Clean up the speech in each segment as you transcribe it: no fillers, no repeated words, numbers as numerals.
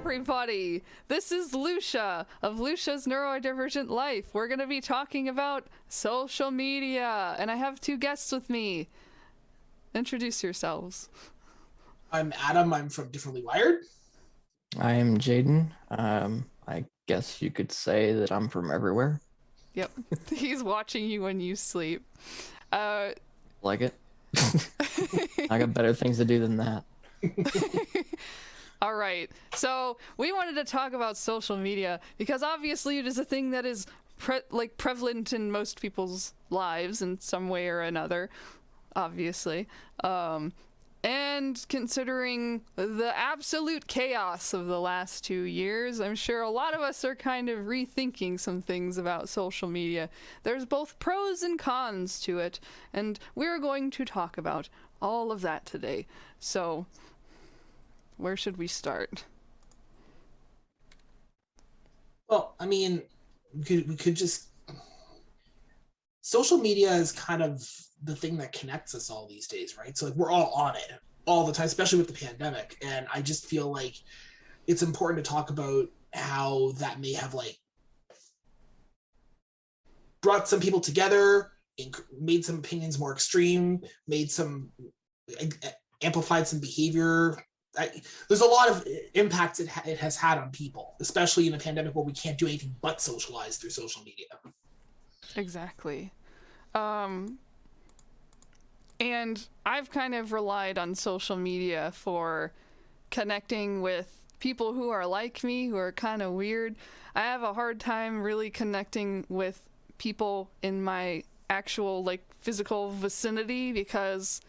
everybody! This is Lucia of Lucia's Neurodivergent Life. We're going to be talking about social media, and I have two guests with me. Introduce yourselves. I'm Adam. I'm from Differently Wired. I am Jaden. I guess you could say that I'm from everywhere. Yep. He's watching you when you sleep. Like it. I got better things to do than that. All right. So we wanted to talk about social media because obviously it is a thing that is prevalent in most people's lives in some way or another, obviously. And considering the absolute chaos of the last 2 years, I'm sure a lot of us are kind of rethinking some things about social media. There's both pros and cons to it, and we're going to talk about all of that today. So, where should we start? Well, I mean, we could just... Social media is kind of the thing that connects us all these days, right? So like we're all on it all the time, especially with the pandemic. And I just feel like it's important to talk about how that may have like brought some people together, made some opinions more extreme, amplified some behavior. There's a lot of impacts it has had on people, especially in a pandemic where we can't do anything but socialize through social media. Exactly. And I've kind of relied on social media for connecting with people who are like me, who are kind of weird. I have a hard time really connecting with people in my actual like physical vicinity because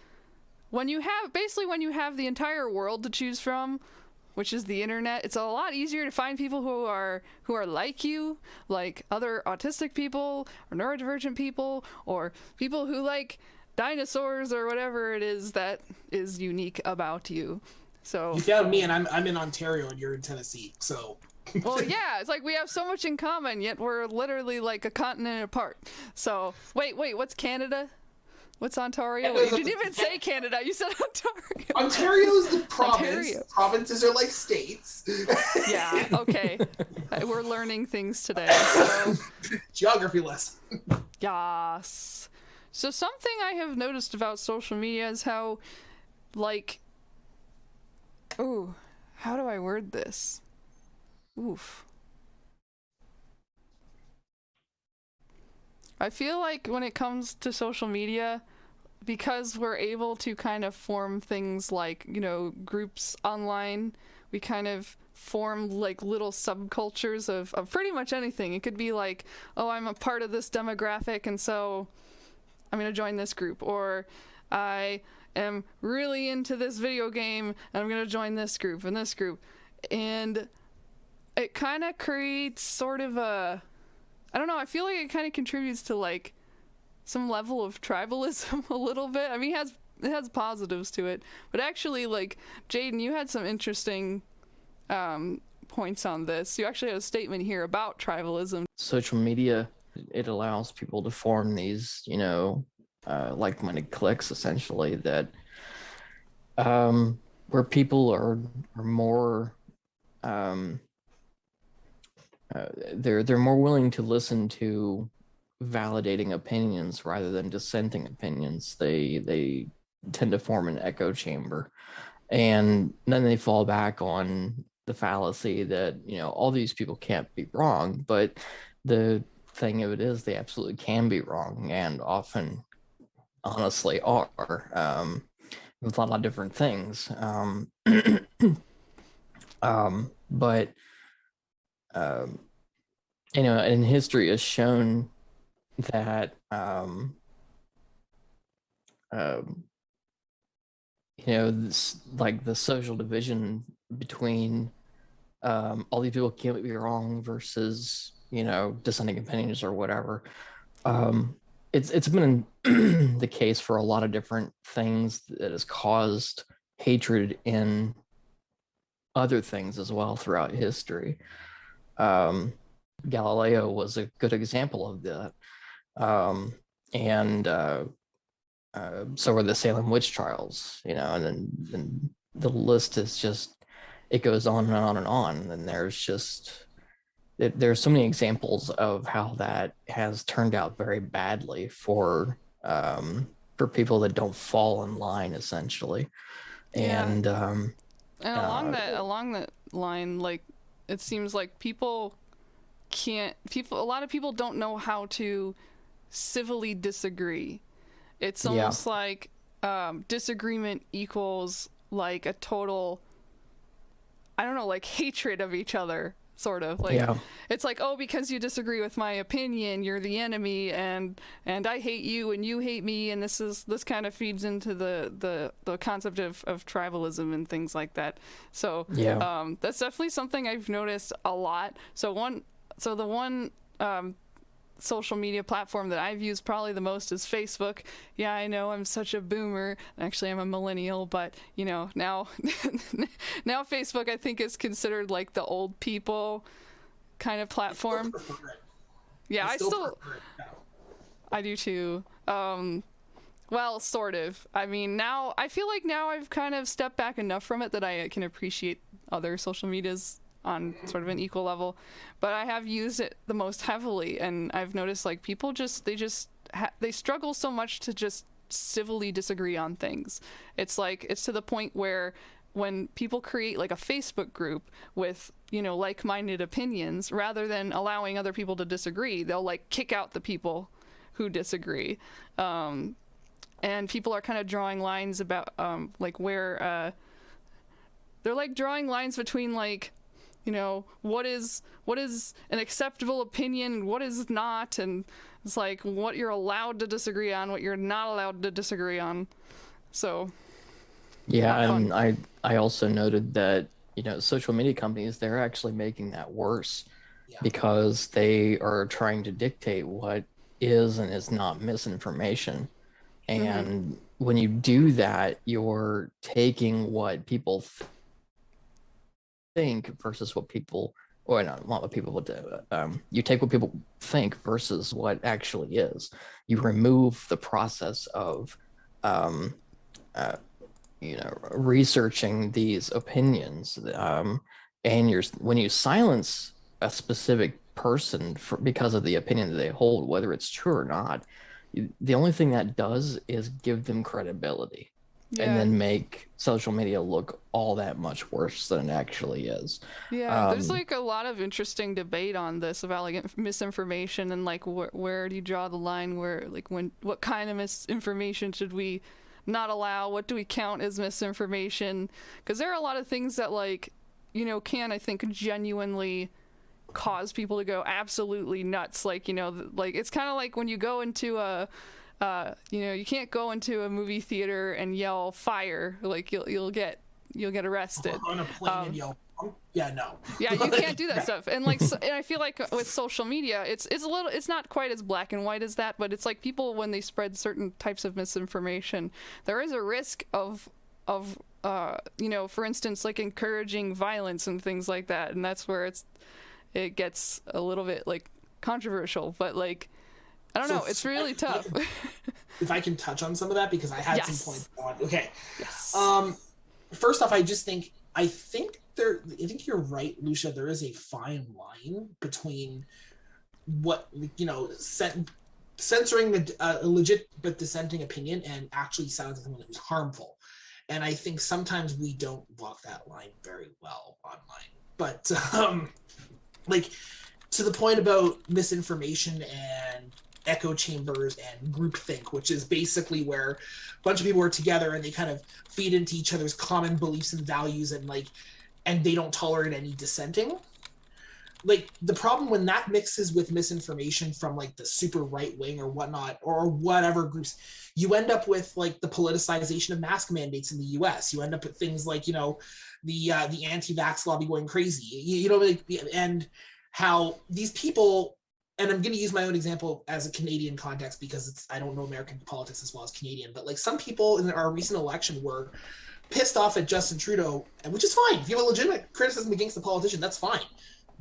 when you have the entire world to choose from, which is the internet, it's a lot easier to find people who are like you, like other autistic people or neurodivergent people or people who like dinosaurs or whatever it is that is unique about you. So you found me, and I'm in Ontario and you're in Tennessee, so well, yeah, it's like we have so much in common, yet we're literally like a continent apart. So wait, what's Canada? What's Ontario? You didn't even say Canada. You said Ontario. Ontario's the province. Ontario. Provinces are like states. Yeah, okay. We're learning things today. So. Geography lesson. Yes. So something I have noticed about social media is how, like... Ooh, how do I word this? Oof. I feel like when it comes to social media, because we're able to kind of form things like, groups online, we kind of form like little subcultures of pretty much anything. It could be like, oh, I'm a part of this demographic and so I'm going to join this group. Or I am really into this video game and I'm going to join this group and this group. And it kind of creates sort of a... I don't know, I feel like it kind of contributes to like some level of tribalism a little bit. I mean, it has positives to it, but actually, like, Jaden, you had some interesting points on this. You actually had a statement here about tribalism. Social media, it allows people to form these, like-minded cliques, essentially, that where people are more they're more willing to listen to validating opinions rather than dissenting opinions. They tend to form an echo chamber, and then they fall back on the fallacy that all these people can't be wrong. But the thing of it is, they absolutely can be wrong, and often, honestly, are with a lot of different things. But and history has shown that this, like the social division between all these people can't be wrong versus dissenting opinions or whatever. It's been the case for a lot of different things that has caused hatred in other things as well throughout history. Galileo was a good example of that. And so were the Salem witch trials, and then the list is just it goes on and on and on. And there's so many examples of how that has turned out very badly for people that don't fall in line, essentially. Yeah. And And uh, along that line, like, it seems like a lot of people don't know how to civilly disagree. It's yeah, almost like disagreement equals like a total, I don't know, like hatred of each other, sort of. Like, yeah, it's like, oh, because you disagree with my opinion, you're the enemy, and I hate you and you hate me, and this kind of feeds into the concept of tribalism and things like that. So yeah, that's definitely something I've noticed a lot. So the one social media platform that I've used probably the most is Facebook. Yeah, I know I'm such a boomer. Actually, I'm a millennial, but now now Facebook, I think, is considered like the old people kind of platform. I still prefer it. Yeah, I I still still prefer it now. I do too. Well, sort of. I mean, now I feel like now I've kind of stepped back enough from it that I can appreciate other social medias on sort of an equal level, but I have used it the most heavily, and I've noticed like people they struggle so much to just civilly disagree on things. It's like it's to the point where when people create like a Facebook group with like-minded opinions, rather than allowing other people to disagree, they'll like kick out the people who disagree. And people are kind of drawing lines about like where they're like drawing lines between like what is an acceptable opinion, what is not, and it's like what you're allowed to disagree on, what you're not allowed to disagree on. So yeah. not fun. And I also noted that social media companies, they're actually making that worse Yeah. because they are trying to dictate what is and is not misinformation. Mm-hmm. And when you do that, you're taking what people think versus what people, or not what people would do. You take what people think versus what actually is. You remove the process of, um, uh, researching these opinions. And when you silence a specific person because of the opinion that they hold, whether it's true or not, the only thing that does is give them credibility and Yeah. then make social media look all that much worse than it actually is. Yeah, there's Um, like a lot of interesting debate on this about like misinformation and like where do you draw the line, where like what kind of misinformation should we not allow, what do we count as misinformation, because there are a lot of things that like can, I think, genuinely cause people to go absolutely nuts. Like like it's kind of like when you go into a you can't go into a movie theater and yell fire, like you'll get arrested. On a plane and yell, yeah, no. Yeah, you can't do that Yeah. stuff. And like and I feel like with social media, it's it's not quite as black and white as that, but it's like people, when they spread certain types of misinformation, there is a risk of for instance, like encouraging violence and things like that, and that's where it gets a little bit like controversial, but like I don't So know, it's really tough. if I can touch on some of that, because I had some Yes. points on. Okay. Yes. First off, I think you're right, Lucia. There is a fine line between what censoring a legit but dissenting opinion and actually silencing someone who's harmful. And I think sometimes we don't walk that line very well online. But like, to the point about misinformation and echo chambers and groupthink, which is basically where a bunch of people are together and they kind of feed into each other's common beliefs and values, and they don't tolerate any dissenting. Like, the problem when that mixes with misinformation from like the super right wing or whatnot, or whatever groups, you end up with like the politicization of mask mandates in the US. You end up with things like the anti-vax lobby going crazy, and how these people, and I'm going to use my own example as a Canadian context because I don't know American politics as well as Canadian, but like some people in our recent election were pissed off at Justin Trudeau, which is fine. If you have a legitimate criticism against the politician, that's fine.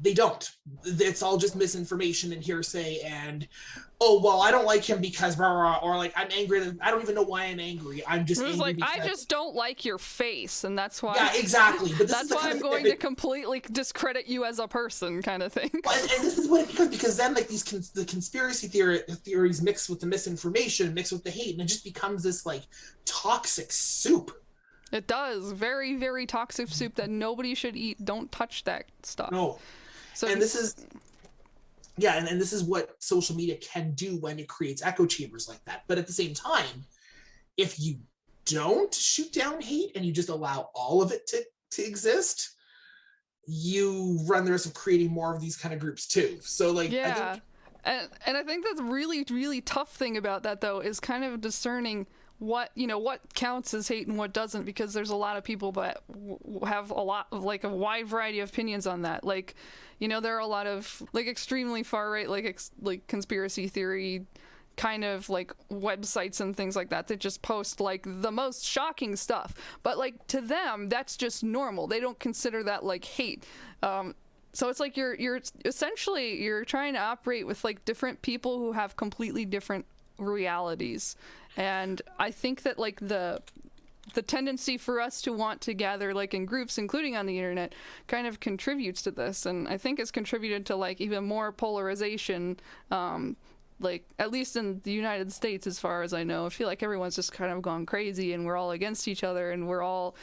They don't. It's all just misinformation and hearsay and, oh, well, I don't like him because blah, blah, blah, or like I'm angry. I don't even know why I'm angry. I'm just angry like, because I just don't like your face, and that's why. Yeah, exactly. But that's why I'm going to completely discredit you as a person, kind of thing. And this is what it becomes, because then like the conspiracy theories mixed with the misinformation, mixed with the hate, and it just becomes this like toxic soup. It does. Very, very toxic soup that nobody should eat. Don't touch that stuff. No. So, and this is, yeah, and this is what social media can do when it creates echo chambers like that. But at the same time, if you don't shoot down hate and you just allow all of it to exist, you run the risk of creating more of these kind of groups too. So like, yeah. And I think that's really, really tough thing about that though, is kind of discerning what counts as hate and what doesn't, because there's a lot of people that have a lot of like a wide variety of opinions on that. Like, there are a lot of like extremely far right, like conspiracy theory kind of like websites and things like that just post like the most shocking stuff, but like to them that's just normal. They don't consider that like hate. So it's like you're essentially you're trying to operate with like different people who have completely different realities. And I think that like the tendency for us to want to gather like in groups, including on the internet, kind of contributes to this, and I think it's contributed to like even more polarization, like at least in the United States, as far as I know. I feel like everyone's just kind of gone crazy and we're all against each other, and we're all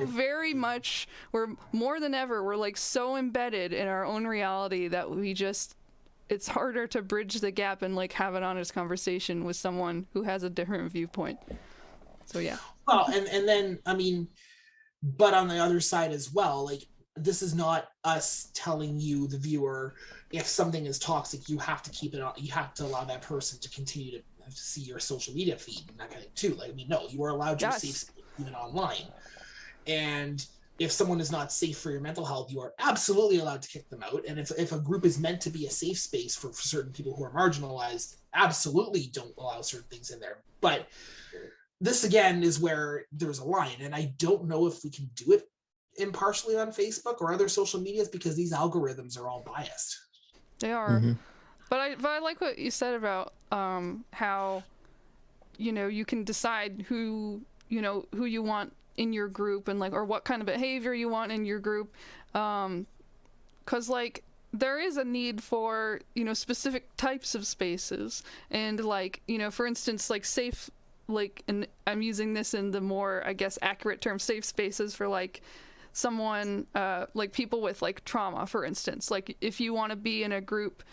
very much, we're more than ever, we're like so embedded in our own reality that it's harder to bridge the gap and like have an honest conversation with someone who has a different viewpoint. So yeah. Well, and then I mean, but on the other side as well, like this is not us telling you, the viewer, if something is toxic, you have to keep it on. You have to allow that person to continue to see your social media feed and that kind of thing too. Like, I mean, no, you are allowed your safe space even online. And if someone is not safe for your mental health, you are absolutely allowed to kick them out. And if a group is meant to be a safe space for certain people who are marginalized, absolutely don't allow certain things in there. But this again is where there's a line, and I don't know if we can do it impartially on Facebook or other social medias because these algorithms are all biased. They are. Mm-hmm. But I like what you said about how you can decide who you want in your group, and like, or what kind of behavior you want in your group, because like there is a need for specific types of spaces, and like for instance like safe, like, and I'm using this in the more I guess accurate term, safe spaces for like someone like people with like trauma, for instance. Like if you want to be in a group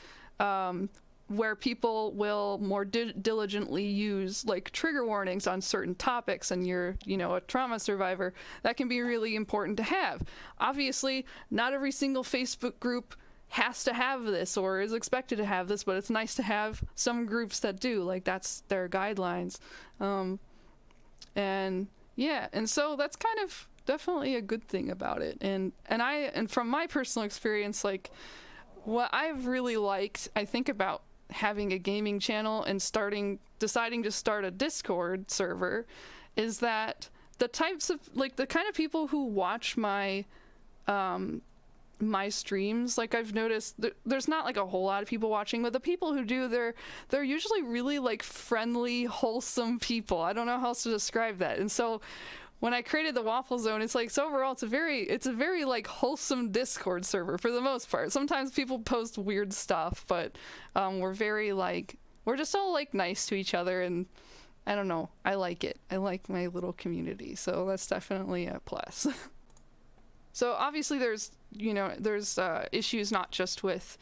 where people will more diligently use like trigger warnings on certain topics, and you're a trauma survivor, that can be really important to have. Obviously not every single Facebook group has to have this or is expected to have this, but it's nice to have some groups that do, like that's their guidelines. And so that's kind of definitely a good thing about it. And from my personal experience, like what I've really liked, I think, about having a gaming channel and deciding to start a Discord server is that the types of like the kind of people who watch my streams, like I've noticed there's not like a whole lot of people watching, but the people who do, they're usually really like friendly, wholesome people. I don't know how else to describe that. And so when I created the Waffle Zone, it's like, so overall it's a very like wholesome Discord server for the most part. Sometimes people post weird stuff, but we're very like, we're just all like nice to each other, and I don't know, I like it. I like my little community, so that's definitely a plus. So obviously there's issues not just with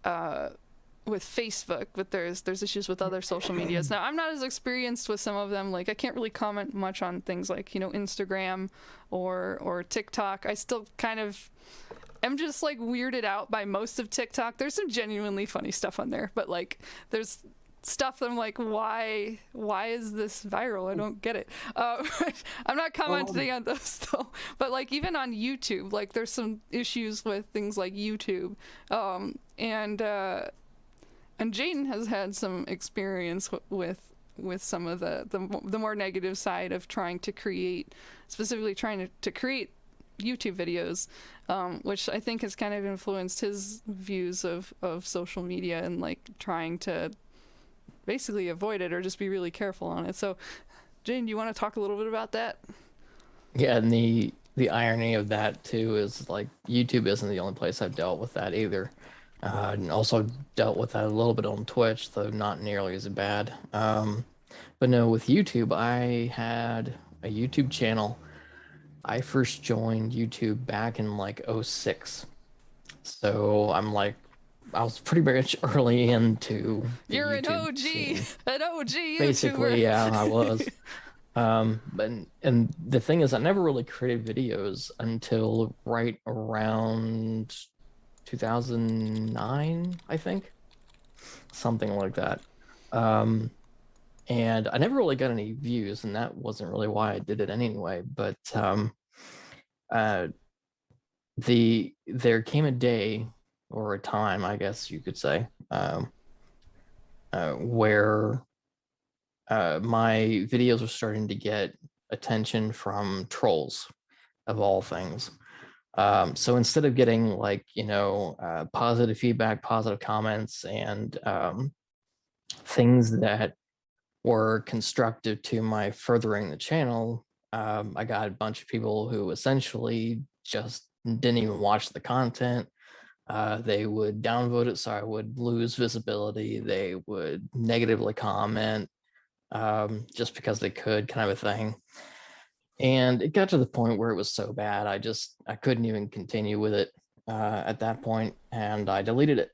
Facebook, but there's issues with other social medias. Now I'm not as experienced with some of them. Like I can't really comment much on things like Instagram or TikTok. I still kind of am just like weirded out by most of TikTok. There's some genuinely funny stuff on there, but like there's stuff that I'm like, why is this viral? I don't get it. I'm not commenting on those though, but like even on YouTube, like there's some issues with things like YouTube, and Jayden has had some experience with some of the more negative side of trying to create YouTube videos, which I think has kind of influenced his views of social media and like trying to basically avoid it or just be really careful on it. So, Jane, do you want to talk a little bit about that? Yeah, and the irony of that too is like YouTube isn't the only place I've dealt with that either. And also dealt with that a little bit on Twitch, though not nearly as bad. But no, with YouTube, I had a YouTube channel. I first joined YouTube back in like '06. So I'm like, I was pretty much early into the You're YouTube an OG, scene. an OG YouTuber. Basically, yeah, I was. But and the thing is, I never really created videos until right around 2009, I think, something like that. And I never really got any views, and that wasn't really why I did it anyway. But there came a day or a time, I guess you could say, where my videos were starting to get attention from trolls, of all things. So instead of getting like, positive feedback, positive comments, and things that were constructive to my furthering the channel, I got a bunch of people who essentially just didn't even watch the content. They would downvote it so I would lose visibility. They would negatively comment just because they could, kind of a thing. And it got to the point where it was so bad, I couldn't even continue with it at that point, and I deleted it.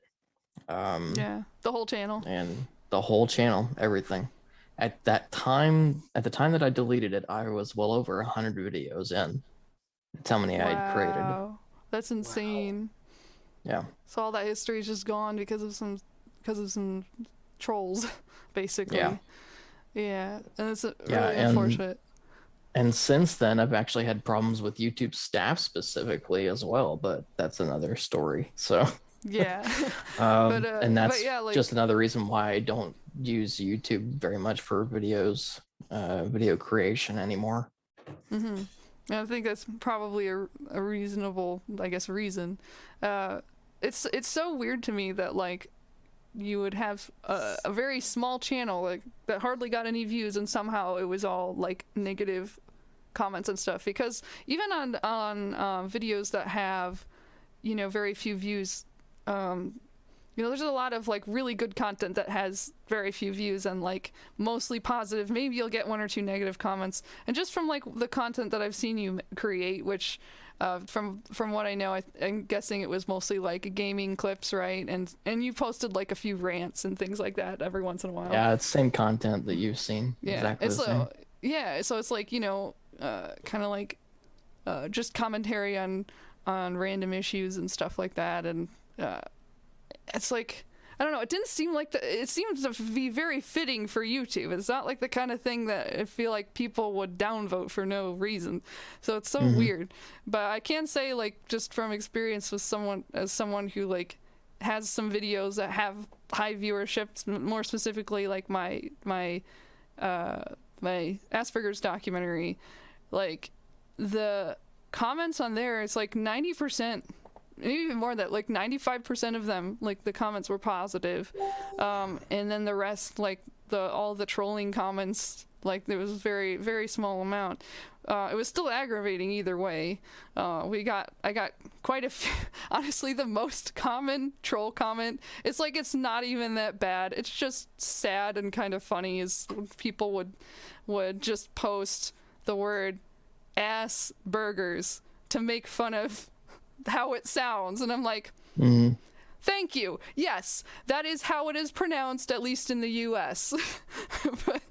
Yeah, the whole channel. And the whole channel, everything. At the time that I deleted it, I was well over 100 videos in. That's how many I had created. Wow, that's insane. Yeah. So all that history is just gone because of some trolls, basically. Yeah. Yeah, and it's really Yeah, unfortunate. And since then, I've actually had problems with YouTube staff specifically as well, but that's another story. So, Yeah. and that's yeah, like, just another reason why I don't use YouTube very much for videos, video creation anymore. Mm-hmm. I think that's probably a reasonable, I guess, reason. It's so weird to me that like you would have a very small channel like that hardly got any views, and somehow it was all like negative comments and stuff. Because even on videos that have, very few views, there's a lot of like really good content that has very few views and like mostly positive. Maybe you'll get one or two negative comments. And just from like the content that I've seen you create, which from what I know, I'm guessing it was mostly like gaming clips, right? And you posted like a few rants and things like that every once in a while. Yeah, it's same content that you've seen. Yeah, exactly the same. Yeah, so it's like kind of like just commentary on random issues and stuff like that, and it's like, I don't know, it didn't seem like it seems to be very fitting for YouTube. It's not like the kind of thing that I feel like people would downvote for no reason. So it's so weird. But I can say, like, just from experience with someone who like has some videos that have high viewerships, more specifically like my Asperger's documentary, like the comments on there, it's like 90%, maybe even more than that, like 95% of them, like the comments were positive, and then the rest, like all the trolling comments, like there was very, very small amount. It was still aggravating either way. I got quite a few, honestly, the most common troll comment, it's like it's not even that bad, it's just sad and kind of funny, is people would just post the word ass burgers to make fun of how it sounds, and I'm like, thank you, yes, that is how it is pronounced, at least in the US. But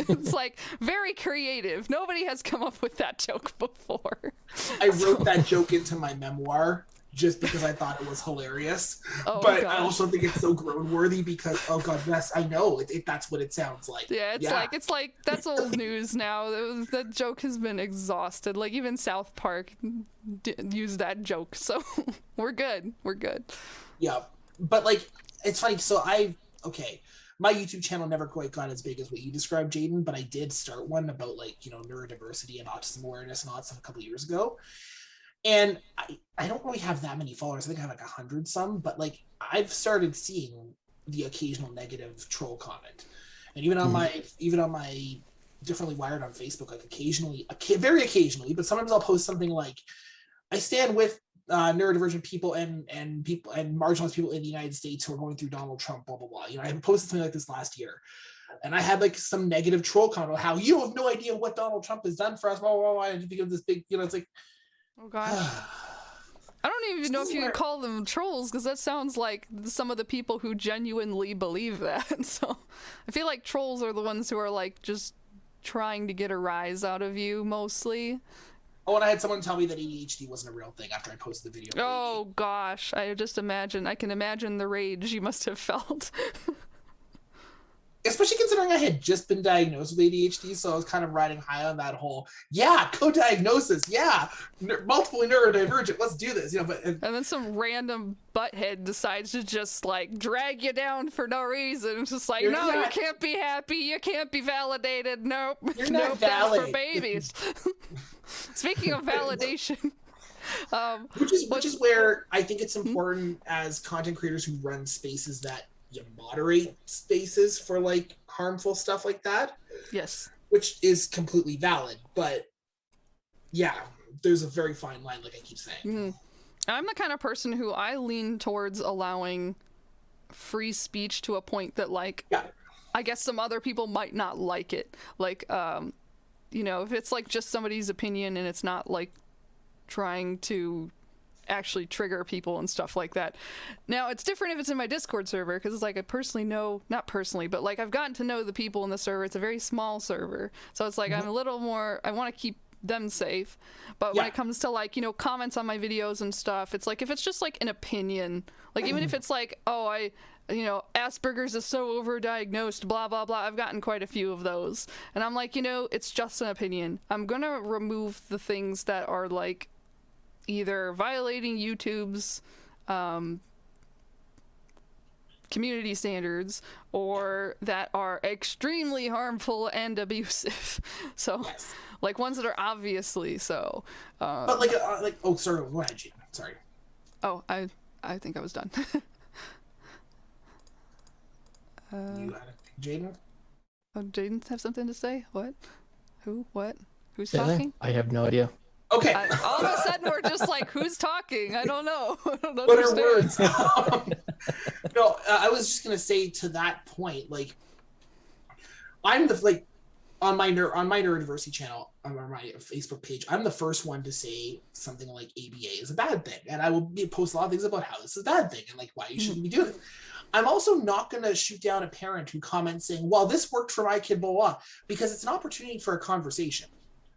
it's like very creative. Nobody has come up with that joke before. I wrote that joke into my memoir just because I thought it was hilarious. Oh, but gosh. I also think it's so groan worthy because, oh god, yes, I know that's what it sounds like. Yeah, it's like that's old news now. That joke has been exhausted. Like even South Park used that joke, so we're good. Yeah, but like it's funny. So my YouTube channel never quite got as big as what you described, Jaden, but I did start one about like neurodiversity and autism awareness and all that stuff a couple years ago. And I don't really have that many followers. I think I have like 100 some, but like I've started seeing the occasional negative troll comment. And even on my differently wired on Facebook, like occasionally, very occasionally, but sometimes I'll post something like, I stand with neurodivergent people and people and marginalized people in the United States who are going through Donald Trump, blah blah blah. You know, I posted something like this last year, and I had like some negative troll comment on how you have no idea what Donald Trump has done for us, blah blah blah, and become this big, you know, it's like, oh gosh. I don't even know if you could call them trolls, because that sounds like some of the people who genuinely believe that. So I feel like trolls are the ones who are like just trying to get a rise out of you mostly. Oh, and I had someone tell me that ADHD wasn't a real thing after I posted the video. Oh gosh, I can imagine the rage you must have felt. Especially considering I had just been diagnosed with ADHD, so I was kind of riding high on that whole, co-diagnosis, multiple neurodivergent, let's do this, you know. But and then some random butthead decides to just like drag you down for no reason. It's just like, no, you can't be happy, you can't be validated. Nope, you're not valid. That's for babies. Speaking of validation. Which is where I think it's important as content creators who run spaces that you moderate spaces for like harmful stuff like that. Yes. Which is completely valid, but yeah, there's a very fine line, like I keep saying. Mm-hmm. I'm the kind of person who I lean towards allowing free speech to a point that like, I guess some other people might not like it. Like, you know, if it's like just somebody's opinion and it's not like trying to actually trigger people and stuff like that. Now, it's different if it's in my Discord server, because it's like I personally know, not personally, but like I've gotten to know the people in the server. It's a very small server. So it's like I'm a little more, I want to keep them safe. But when it comes to like, you know, comments on my videos and stuff, it's like if it's just like an opinion, like even if it's like, oh, you know, Asperger's is so overdiagnosed, blah, blah, blah. I've gotten quite a few of those. And I'm like, you know, it's just an opinion. I'm going to remove the things that are like either violating YouTube's community standards or that are extremely harmful and abusive. So, like ones that are obviously so. But oh, sorry, go ahead, Jaden. Sorry. Oh, I think I was done. You had Jaden? Oh, Jaden have something to say? What? Who? What? Who's Yeah, talking? I have no idea. Okay. All of a sudden, we're just like, who's talking? I don't know. I don't What are words? No, I was just gonna say to that point, like, I'm the like on my neurodiversity channel on my Facebook page, I'm the first one to say something like ABA is a bad thing, and I will post a lot of things about how this is a bad thing and like why you shouldn't be doing it. I'm also not going to shoot down a parent who comments saying, well, this worked for my kid, blah, blah, because it's an opportunity for a conversation.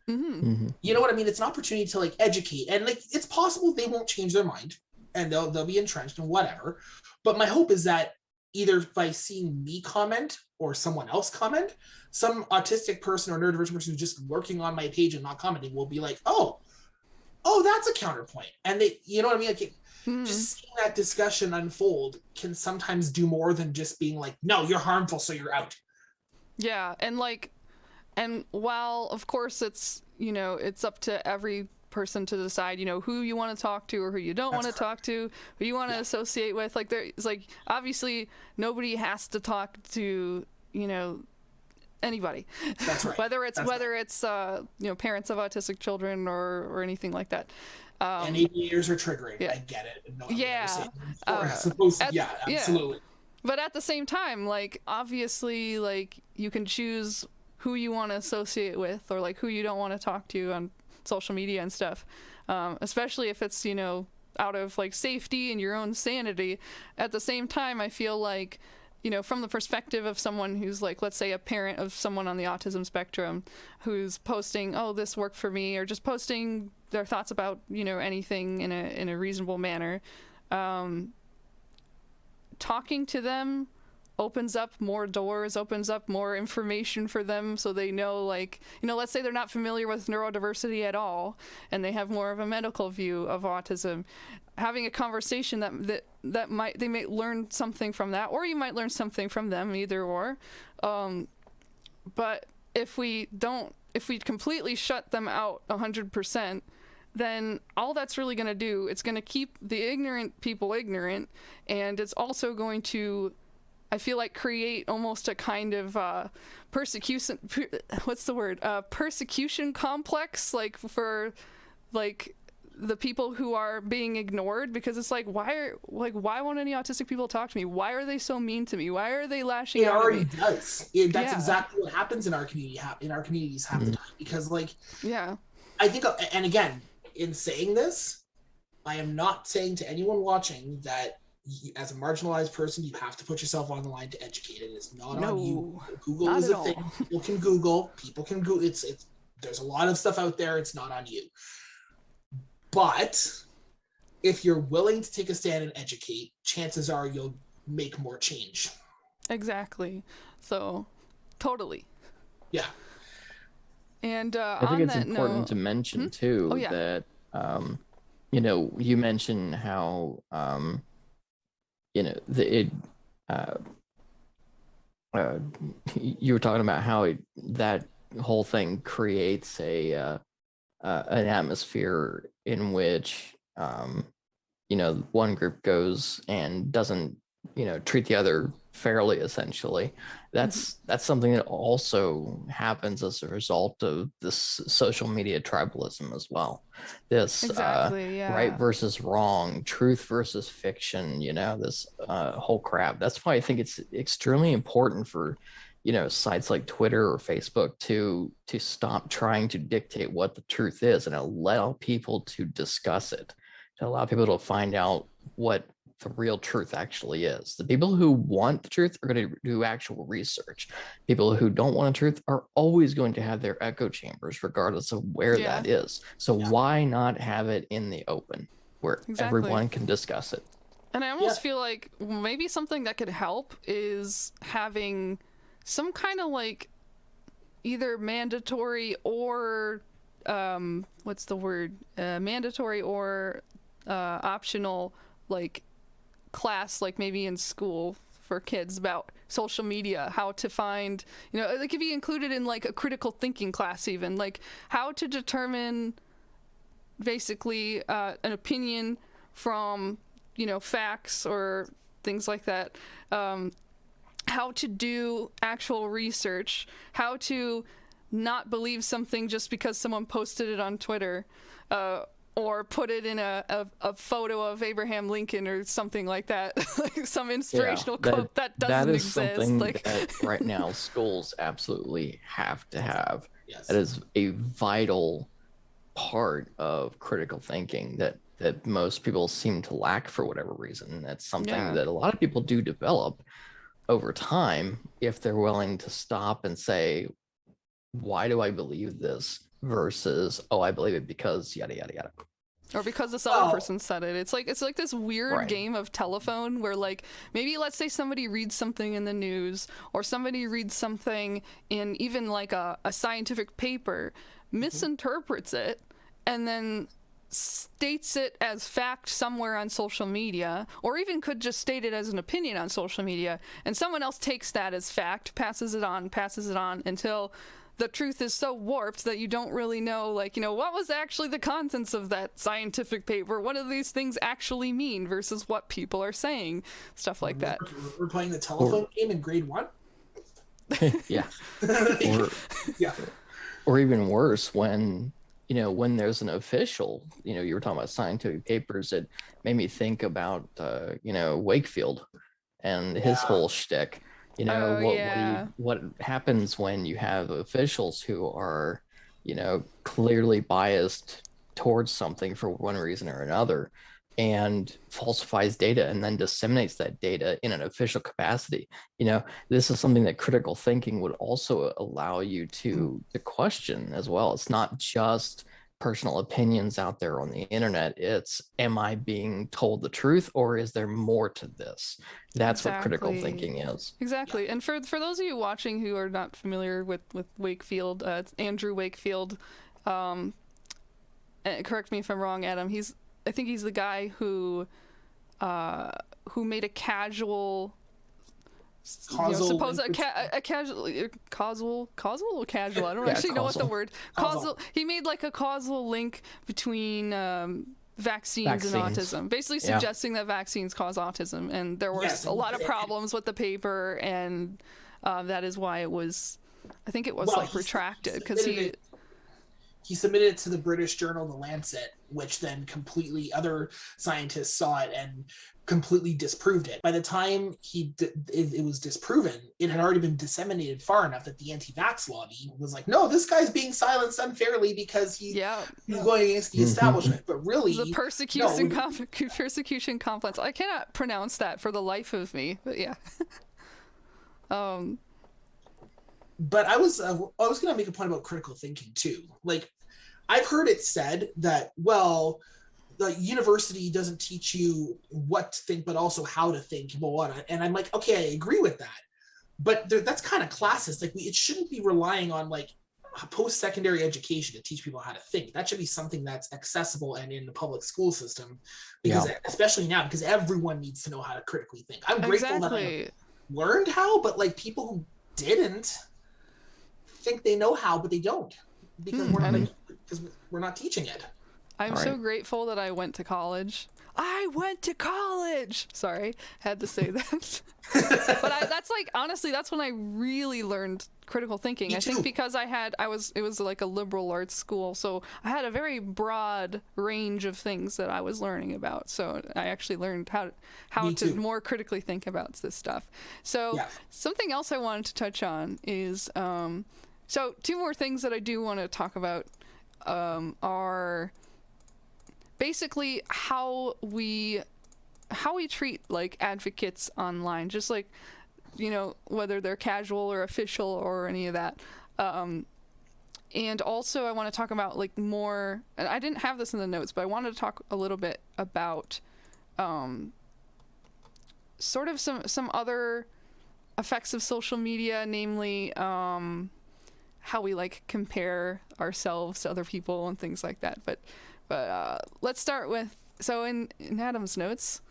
You know what I mean? It's an opportunity to like educate, and like it's possible they won't change their mind and they'll be entrenched and whatever. But my hope is that either by seeing me comment or someone else comment, some autistic person or neurodivergent person who's just lurking on my page and not commenting will be like, oh, that's a counterpoint. And they, you know what I mean? Like, just seeing that discussion unfold can sometimes do more than just being like, no, you're harmful, so you're out. Yeah, and like, and while of course it's, you know, it's up to every person to decide, you know, who you want to talk to or who you don't want to talk to, who you want to associate with. Like there's like, obviously nobody has to talk to, you know, anybody. That's right. whether it's you know, parents of autistic children or anything like that. And 8 years are triggering. I get it. No, absolutely. But at the same time, like obviously, like you can choose who you want to associate with or like who you don't want to talk to on social media and stuff. Especially if it's, you know, out of like safety and your own sanity. At the same time, I feel like, you know, from the perspective of someone who's like, let's say a parent of someone on the autism spectrum who's posting, oh, this worked for me, or just posting their thoughts about, you know, anything in a reasonable manner, talking to them opens up more doors, opens up more information for them, so they know, like, you know, let's say they're not familiar with neurodiversity at all and they have more of a medical view of autism. Having a conversation that they might learn something from that, or you might learn something from them, either or. But if we completely shut them out 100%, then all that's really going to do, it's going to keep the ignorant people ignorant, and it's also going to, I feel like, create almost a kind of persecution, persecution complex, like, for, like, the people who are being ignored, because it's like, why won't any autistic people talk to me? Why are they so mean to me? Why are they lashing out at me? It already does. That's exactly what happens in our community, in our communities half the time, because, like, I think, and again, in saying this, I am not saying to anyone watching that as a marginalized person, you have to put yourself on the line to educate. It is not on you. Google is a thing. People can Google. It's there's a lot of stuff out there. It's not on you. But if you're willing to take a stand and educate, chances are you'll make more change. Exactly. So, totally. Yeah. And I think it's important to mention too that you mentioned how you were talking about how that whole thing creates an atmosphere in which one group goes and doesn't treat the other fairly. Essentially, that's something that also happens as a result of this social media tribalism as well. This right versus wrong, truth versus fiction, this whole crap. That's why I think it's extremely important for sites like Twitter or Facebook to stop trying to dictate what the truth is and allow people to discuss it, to allow people to find out what the real truth actually is. The people who want the truth are going to do actual research. People who don't want the truth are always going to have their echo chambers, regardless of where that is. So why not have it in the open where everyone can discuss it? And I almost feel like maybe something that could help is having some kind of, like, either mandatory or mandatory or optional, like, class, like maybe in school for kids, about social media, how to find, like, if you included in, like, a critical thinking class, even, like, how to determine basically an opinion from facts or things like that, how to do actual research, how to not believe something just because someone posted it on Twitter, or put it in a photo of Abraham Lincoln or something like that, like some inspirational quote that doesn't exist. That is something that right now schools absolutely have to have. Yes. That is a vital part of critical thinking that most people seem to lack for whatever reason. That's something that a lot of people do develop over time if they're willing to stop and say, why do I believe this? Versus, oh, I believe it because yada yada yada, or because this other person said it. It's like this weird game of telephone where, like, maybe let's say somebody reads something in the news, or somebody reads something in even like a scientific paper, misinterprets it, and then states it as fact somewhere on social media, or even could just state it as an opinion on social media, and someone else takes that as fact, passes it on until the truth is so warped that you don't really know, like, what was actually the contents of that scientific paper? What do these things actually mean versus what people are saying? Stuff like that. We're playing the telephone game in grade 1? Yeah. Or even worse, when there's an official, you were talking about scientific papers, it made me think about, Wakefield and his whole shtick. What happens when you have officials who are, clearly biased towards something for one reason or another, and falsifies data and then disseminates that data in an official capacity? This is something that critical thinking would also allow you to question as well. It's not just personal opinions out there on the internet. It's, am I being told the truth, or is there more to this? That's what critical thinking is. Exactly. And for those of you watching who are not familiar with Wakefield, it's Andrew Wakefield. Correct me if I'm wrong, Adam. I think he's the guy who made a casual Causal suppose link a causal or casual. I don't Yeah, actually know what the causal. word Causal. He made like a causal link between vaccines and Vaccines. autism, basically Yeah. suggesting that vaccines cause autism, and there were Yes, a lot of problems with the paper, and that is why it was, I think it was Well, like retracted because he submitted it to the British journal The Lancet, which then completely other scientists saw it and completely disproved it. By the time it was disproven, it had already been disseminated far enough that the anti-vax lobby was like, no, this guy's being silenced unfairly because he's going against the establishment. But really, the persecution complex. I cannot pronounce that for the life of me, but yeah. But I was going to make a point about critical thinking too. Like, I've heard it said that, well, the university doesn't teach you what to think, but also how to think, and I'm like, okay, I agree with that, but that's kind of classist. Like, it shouldn't be relying on like post-secondary education to teach people how to think. That should be something that's accessible and in the public school system, because especially now, because everyone needs to know how to critically think. I'm grateful that I learned how, but like people who didn't think they know how, but they don't, because we're not teaching it. I'm so grateful that I went to college. I went to college. Sorry, had to say that. But that's like, honestly, that's when I really learned critical thinking. Me I think too. because it was like a liberal arts school, so I had a very broad range of things that I was learning about. So I actually learned how to more critically think about this stuff. So something else I wanted to touch on is so two more things that I do want to talk about are basically how we treat like advocates online, just like, you know, whether they're casual or official or any of that. And also I want to talk about like more, and I didn't have this in the notes, but I wanted to talk a little bit about sort of some other effects of social media, namely how we like compare ourselves to other people and things like that. But let's start with, so in Adam's notes,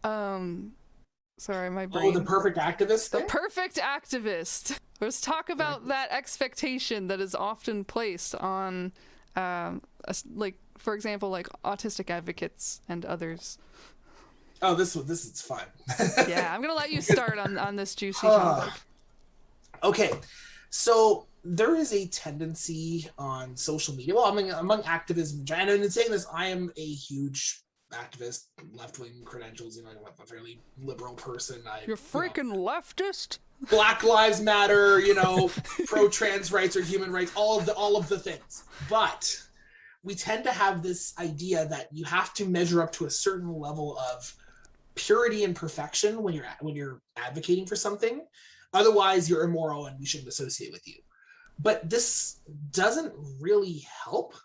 sorry, my brain. The perfect activist thing? The perfect activist. Let's talk about that expectation that is often placed on, like, for example, like autistic advocates and others. Oh, this is fun. Yeah, I'm gonna let you start on this juicy topic. Okay, so there is a tendency on social media, well, I mean, among activism, and in saying this, I am a huge activist, left-wing credentials, you know, I'm a fairly liberal person. You're freaking leftist? Black Lives Matter, you know, pro-trans rights or human rights, all of the things. But we tend to have this idea that you have to measure up to a certain level of purity and perfection when you're advocating for something. Otherwise, you're immoral and we shouldn't associate with you. But this doesn't really help.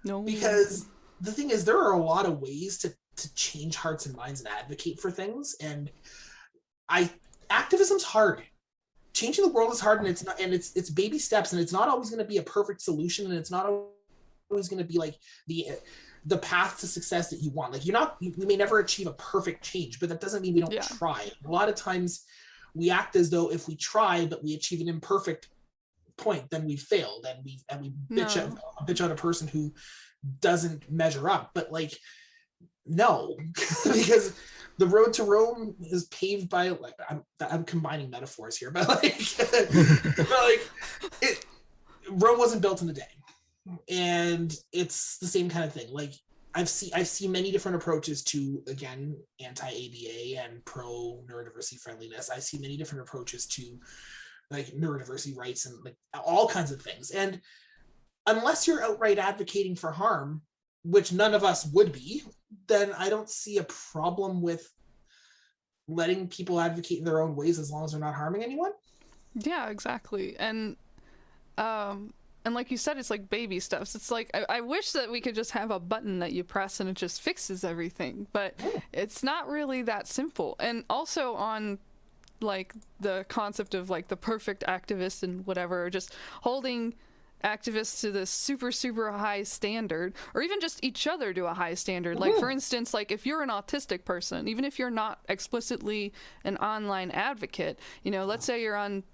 No. Because the thing is, there are a lot of ways to change hearts and minds and advocate for things. And activism's hard. Changing the world is hard, and it's baby steps, and it's not always going to be a perfect solution, and it's not always going to be like the path to success that you want. Like we may never achieve a perfect change, but that doesn't mean we don't try. A lot of times we act as though if we try but we achieve an imperfect point, then we failed, and we bitch out a person who doesn't measure up. But like, no, because the road to Rome is paved by, like, I'm combining metaphors here, but Rome wasn't built in a day, and it's the same kind of thing. Like, I've seen many different approaches to, again, anti-ABA and pro neurodiversity friendliness. I see many different approaches to like neurodiversity rights and like all kinds of things. And unless you're outright advocating for harm, which none of us would be, then I don't see a problem with letting people advocate in their own ways as long as they're not harming anyone. Yeah, exactly. And like you said, it's like baby steps. It's like, I wish that we could just have a button that you press and it just fixes everything, but it's not really that simple. And also on like the concept of like the perfect activist and whatever, just holding activists to this super super high standard, or even just each other to a high standard. Like for instance, like if you're an autistic person, even if you're not explicitly an online advocate, you know, let's say you're on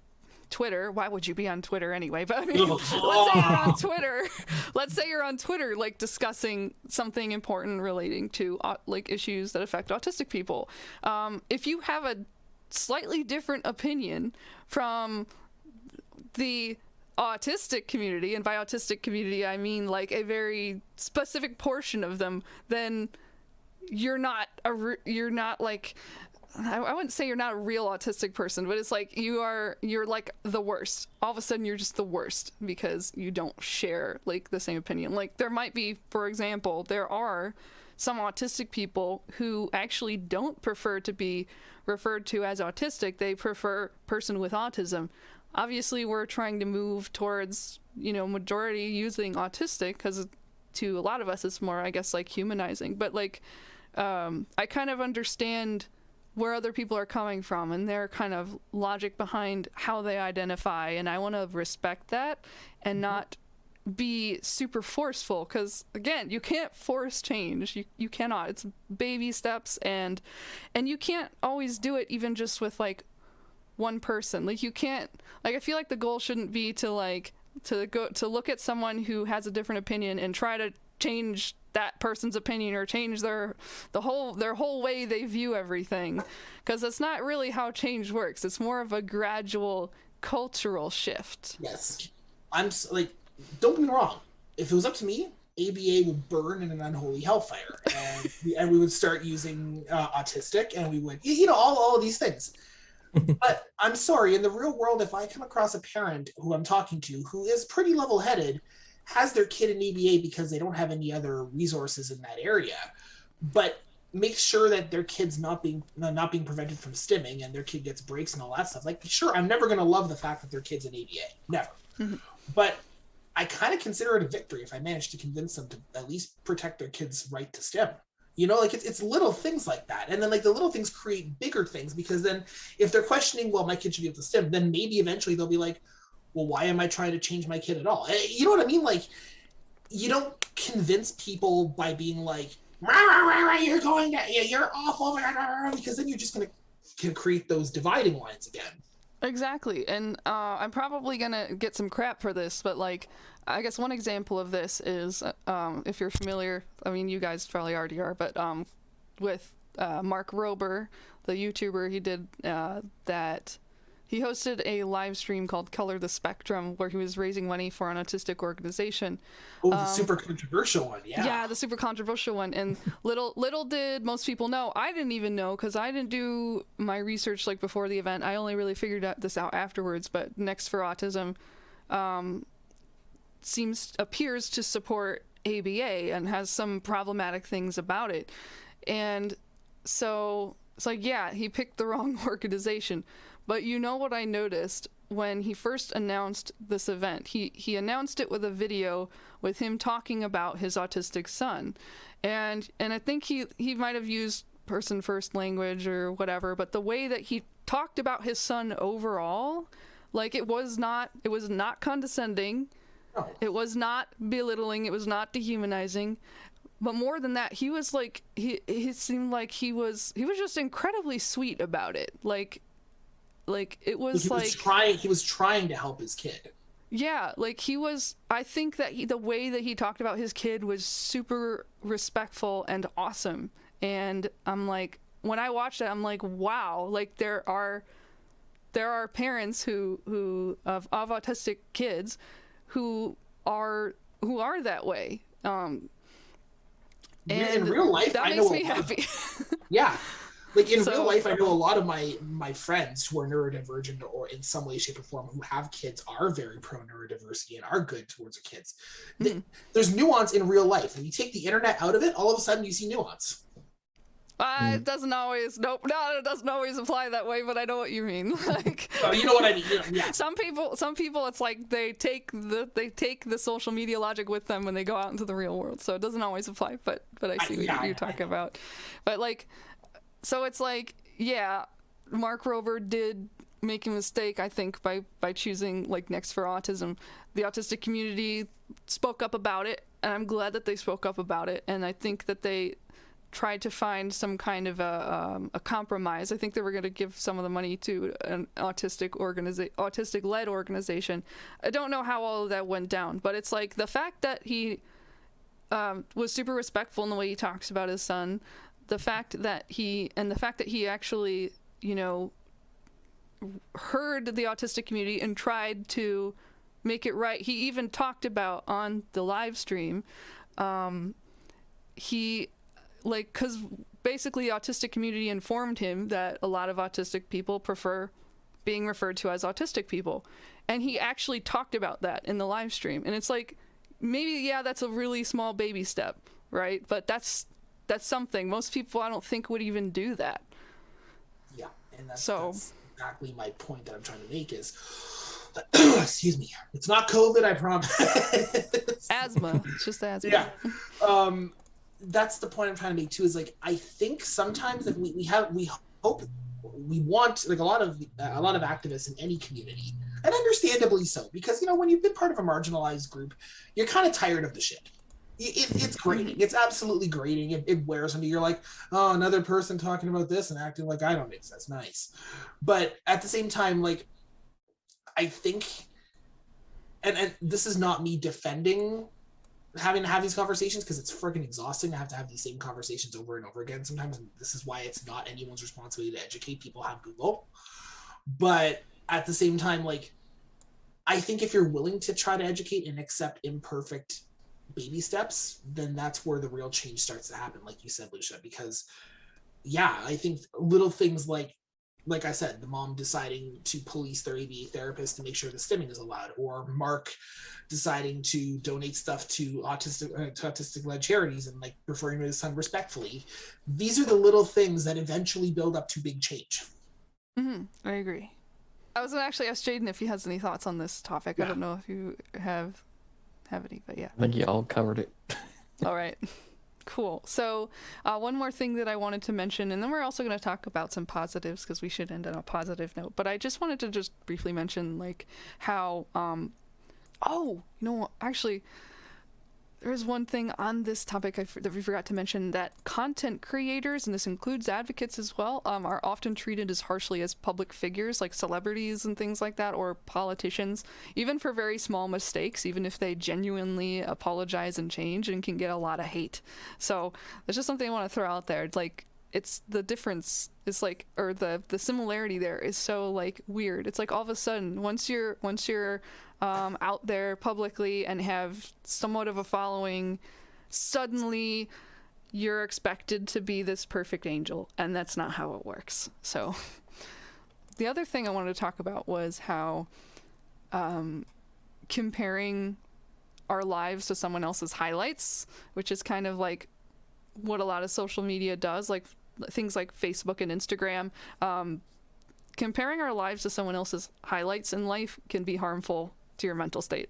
Twitter. Why would you be on Twitter anyway? But I mean, let's say you're on Twitter. Let's say you're on Twitter, like discussing something important relating to like issues that affect autistic people. If you have a slightly different opinion from the autistic community, and by autistic community I mean like a very specific portion of them, then you're not like, I wouldn't say you're not a real autistic person, but it's like you're like the worst. All of a sudden you're just the worst because you don't share like the same opinion. Like there might be, for example, there are some autistic people who actually don't prefer to be referred to as autistic. They prefer person with autism. Obviously we're trying to move towards, you know, majority using autistic, because to a lot of us it's more, I guess, like humanizing. But like I kind of understand where other people are coming from and their kind of logic behind how they identify, and I want to respect that and not be super forceful, because again, you can't force change. You cannot. It's baby steps, and you can't always do it even just with like one person. Like you can't, like I feel like the goal shouldn't be to like to look at someone who has a different opinion and try to change that person's opinion or change their whole way they view everything, because that's not really how change works. It's more of a gradual cultural shift. Yes, like, don't get me wrong, if it was up to me, ABA would burn in an unholy hellfire, and we would start using autistic, and we would, you know, all of these things. But I'm sorry, in the real world, if I come across a parent who I'm talking to who is pretty level-headed, has their kid in ABA because they don't have any other resources in that area, but make sure that their kid's not being prevented from stimming and their kid gets breaks and all that stuff. Like, sure, I'm never going to love the fact that their kid's in ABA. Never. Mm-hmm. But I kind of consider it a victory if I manage to convince them to at least protect their kid's right to STEM. You know, like it's little things like that. And then like the little things create bigger things, because then if they're questioning, well, my kid should be able to STEM, then maybe eventually they'll be like, well, why am I trying to change my kid at all? You know what I mean? Like, you don't convince people by being like, rah, rah, rah, rah, you're awful, rah, rah, rah, because then you're just going to create those dividing lines again. Exactly. And I'm probably going to get some crap for this, but like, I guess one example of this is, if you're familiar, I mean, you guys probably already are, but with Mark Rober, the YouTuber, he did that. He hosted a live stream called Color the Spectrum, where he was raising money for an autistic organization. Oh, the super controversial one, yeah. Yeah, the super controversial one. And little did most people know, I didn't even know, because I didn't do my research like before the event. I only really figured this out afterwards. But Next for Autism appears to support ABA and has some problematic things about it. And so it's like, yeah, he picked the wrong organization. But you know what I noticed when he first announced this event? He announced it with a video with him talking about his autistic son. And I think he might have used person first language or whatever, but the way that he talked about his son overall, like it was not condescending. Oh. It was not belittling, it was not dehumanizing. But more than that, he was like he seemed like he was just incredibly sweet about it. Like it was he was trying to help his kid. Yeah, like I think that the way that he talked about his kid was super respectful and awesome. And I'm like, when I watched that, I'm like, wow, like there are parents who of autistic kids who are that way. And in real life, that makes me happy. Yeah. Like in real life, I know a lot of my friends who are neurodivergent or in some way, shape, or form who have kids are very pro neurodiversity and are good towards their kids. There's nuance in real life. When you take the internet out of it, all of a sudden you see nuance. It doesn't always. Nope. No, it doesn't always apply that way. But I know what you mean. Like, oh, you know what I mean. Yeah. Some people, it's like they take the social media logic with them when they go out into the real world. So it doesn't always apply. But I see what you're talking about. But like. So it's like, yeah, Mark Rober did making a mistake, I think, by choosing like Next for Autism. The autistic community spoke up about it, and I'm glad that they spoke up about it. And I think that they tried to find some kind of a compromise. I think they were going to give some of the money to an autistic-led organization. I don't know how all of that went down, but it's like the fact that he was super respectful in the way he talks about his son, the fact that he actually, you know, heard the autistic community and tried to make it right. He even talked about on the live stream, because basically the autistic community informed him that a lot of autistic people prefer being referred to as autistic people. And he actually talked about that in the live stream. And it's like, maybe, yeah, that's a really small baby step, right? But that's something. Most people, I don't think, would even do that. Yeah, and that's exactly my point that I'm trying to make is, excuse me, it's not COVID, I promise. Asthma. It's just asthma. Yeah. That's the point I'm trying to make too, is like, I think sometimes that we hope, we want, like, a lot of activists in any community, and understandably so, because, you know, when you've been part of a marginalized group, you're kind of tired of the shit. It's grating. It's absolutely grating. It wears on you. You're like, oh, another person talking about this and acting like I don't exist. That's nice. But at the same time, like, I think, and this is not me defending having to have these conversations, because it's freaking exhausting to have these same conversations over and over again sometimes, and this is why it's not anyone's responsibility to educate. People have Google. But at the same time, like, I think if you're willing to try to educate and accept imperfect baby steps, then that's where the real change starts to happen, like you said, Lucia. Because yeah, I think little things like I said, the mom deciding to police their ABA therapist to make sure the stimming is allowed, or Mark deciding to donate stuff to autistic-led charities and, like, referring to his son respectfully. These are the little things that eventually build up to big change. I agree. I was gonna actually ask Jaden if he has any thoughts on this topic. Yeah. I don't know if you have any, but yeah. I think y'all covered it. All right. Cool. So one more thing that I wanted to mention, and then we're also going to talk about some positives, because we should end on a positive note. But I just wanted to just briefly mention, like, how, actually, there's one thing on this topic that we forgot to mention, that content creators, and this includes advocates as well, are often treated as harshly as public figures, like celebrities and things like that, or politicians, even for very small mistakes, even if they genuinely apologize and change, and can get a lot of hate. So that's just something I want to throw out there. Like, it's the difference is like, or the similarity there is so, like, weird. It's like all of a sudden, once you're out there publicly and have somewhat of a following, suddenly you're expected to be this perfect angel, and that's not how it works. So the other thing I wanted to talk about was how comparing our lives to someone else's highlights, which is kind of like what a lot of social media does, like things like Facebook and Instagram. Comparing our lives to someone else's highlights in life can be harmful to your mental state.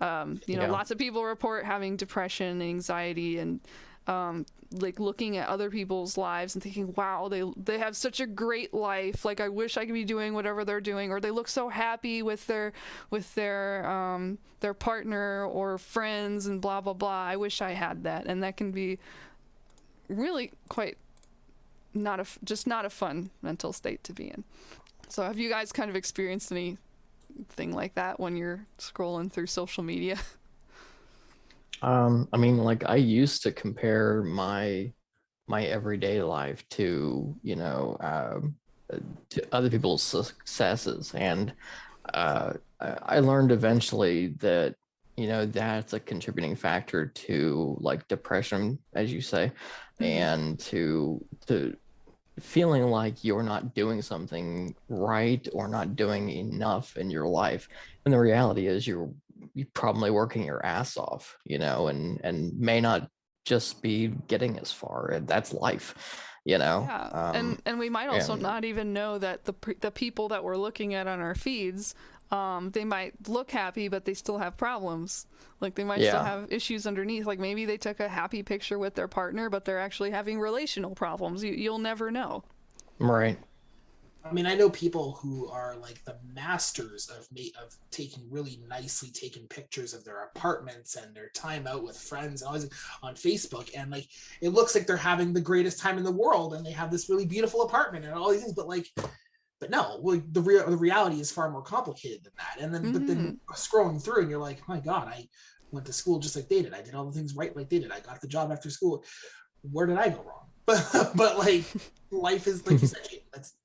Lots of people report having depression, anxiety, and like looking at other people's lives and thinking, wow, they have such a great life. Like, I wish I could be doing whatever they're doing, or they look so happy with their partner or friends and blah, blah, blah. I wish I had that. And that can be really quite not a fun mental state to be in. So have you guys kind of experienced anything like that when you're scrolling through social media? I mean, like, I used to compare my everyday life to, to other people's successes, and I learned eventually that, that's a contributing factor to, like, depression, as you say, and to feeling like you're not doing something right or not doing enough in your life. And the reality is you're probably working your ass off, and may not just be getting as far. That's life, Yeah. And we might also not even know that the people that we're looking at on our feeds, they might look happy, but they still have problems. Like, they might still have issues underneath. Like, maybe they took a happy picture with their partner, but they're actually having relational problems. You'll never know. Right. I mean, I know people who are like the masters of taking really nicely taken pictures of their apartments and their time out with friends and all this on Facebook, and like it looks like they're having the greatest time in the world, and they have this really beautiful apartment and all these things. But no, like the reality is far more complicated than that. And then, but then scrolling through, and you're like, my God, I went to school just like they did. I did all the things right like they did. I got the job after school. Where did I go wrong? But like life is like you said,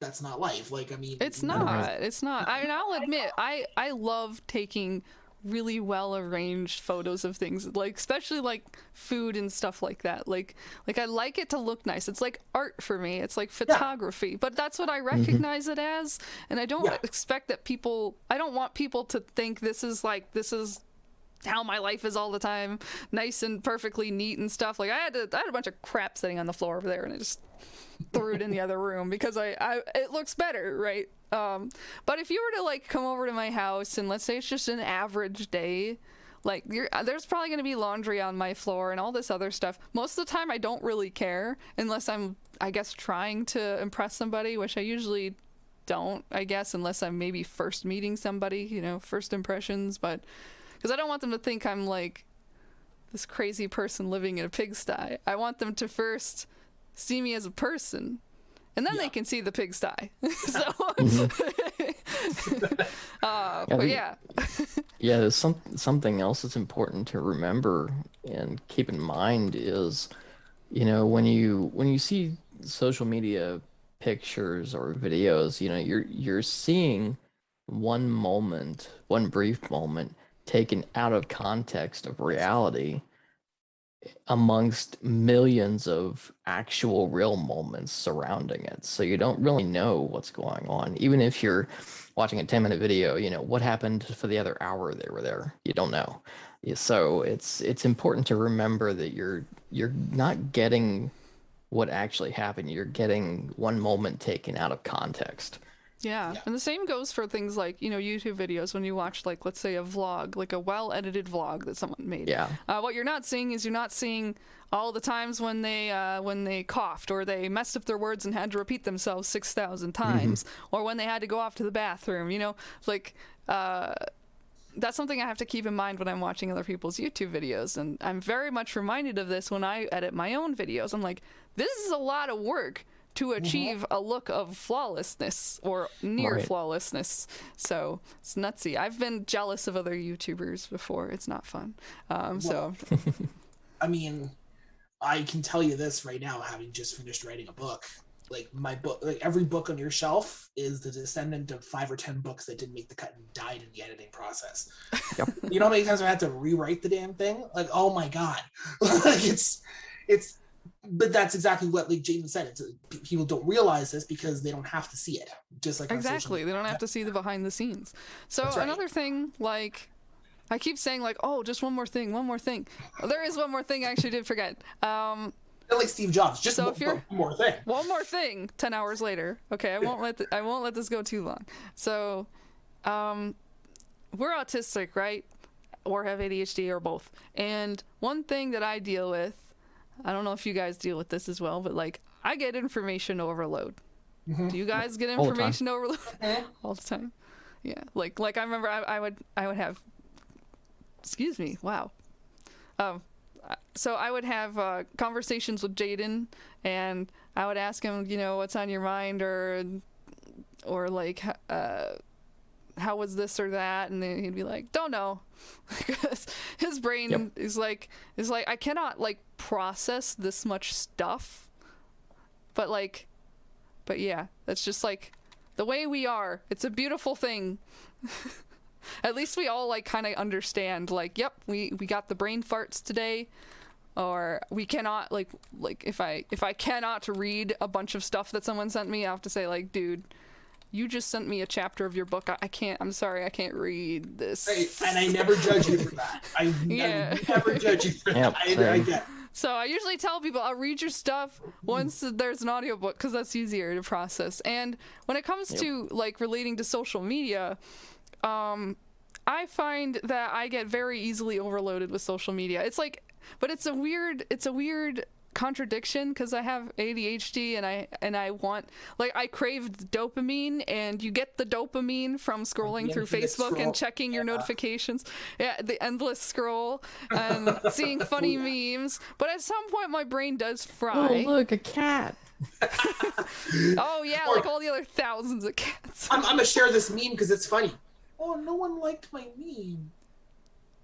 that's not life. Like I mean, It's not. It's not. I mean, I'll admit, I love taking really well arranged photos of things, like especially like food and stuff like that. Like I like it to look nice. It's like art for me. It's like photography, but that's what I recognize it as. And I don't expect that people. I don't want people to think this is how my life is all the time, nice and perfectly neat and stuff. Like I had a bunch of crap sitting on the floor over there, and I just threw it in the other room because it looks better, right? But if you were to like come over to my house and let's say it's just an average day, like there's probably going to be laundry on my floor and all this other stuff. Most of the time I don't really care unless I'm, I guess, trying to impress somebody, which I usually don't, I guess, unless I'm maybe first meeting somebody, you know, first impressions. But because I don't want them to think I'm like this crazy person living in a pigsty. I want them to first see me as a person, and then they can see the pigsty. So, but yeah. Yeah, there's something else that's important to remember and keep in mind is, you know, when you see social media pictures or videos, you know, you're seeing one moment, one brief moment taken out of context of reality amongst millions of actual real moments surrounding it. So you don't really know what's going on. Even if you're watching a 10-minute video, you know, what happened for the other hour they were there? You don't know. So it's important to remember that you're not getting what actually happened. You're getting one moment taken out of context. Yeah, and the same goes for things like, you know, YouTube videos. When you watch, like, let's say a vlog, like a well-edited vlog that someone made. Yeah. What you're not seeing is you're not seeing all the times when they coughed or they messed up their words and had to repeat themselves 6,000 times, or when they had to go off to the bathroom. You know, like that's something I have to keep in mind when I'm watching other people's YouTube videos, and I'm very much reminded of this when I edit my own videos. I'm like, this is a lot of work to achieve a look of flawlessness or near flawlessness. So it's nutsy. I've been jealous of other YouTubers before. It's not fun. So I mean, I can tell you this right now, having just finished writing a book. Like my book, like every book on your shelf is the descendant of 5 or 10 books that didn't make the cut and died in the editing process. Yep. You know how many times I had to rewrite the damn thing? Like, oh my God. Like it's but that's exactly what, like Jaden said, people don't realize this because they don't have to see it. Just like exactly, they don't have to see the behind the scenes. So another thing, like I keep saying, like, oh, just one more thing. Oh, there is one more thing I actually did forget. Like Steve Jobs, just so one more thing. One more thing. 10 hours later. Okay, I won't let this go too long. So, we're autistic, right? Or have ADHD or both. And one thing that I deal with, I don't know if you guys deal with this as well, but like I get information overload. Do you guys get information overload? All the time. Yeah. Like I remember I would have, excuse me. Wow. So I would have conversations with Jaden, and I would ask him, you know, what's on your mind, or like, how was this or that, and then he'd be like, don't know, because his brain is like I cannot like process this much stuff, but yeah, that's just like the way we are. It's a beautiful thing. At least we all like kind of understand, like, yep, we got the brain farts today, or we cannot like if I cannot read a bunch of stuff that someone sent me, I have to say, like, dude, you just sent me a chapter of your book. I can't. I'm sorry, I can't read this. And I never judge you for that. I never judge you for that. I get. So I usually tell people, I'll read your stuff once there's an audiobook, because that's easier to process. And when it comes to like relating to social media, I find that I get very easily overloaded with social media. It's like, but it's a weird contradiction because I have ADHD and I want, like, I crave dopamine, and you get the dopamine from scrolling through Facebook and checking your notifications. Yeah, the endless scroll and seeing funny memes. But at some point, my brain does fry. Oh, look, a cat. Oh yeah, like all the other thousands of cats. I'm gonna share this meme because it's funny. Oh, no one liked my meme.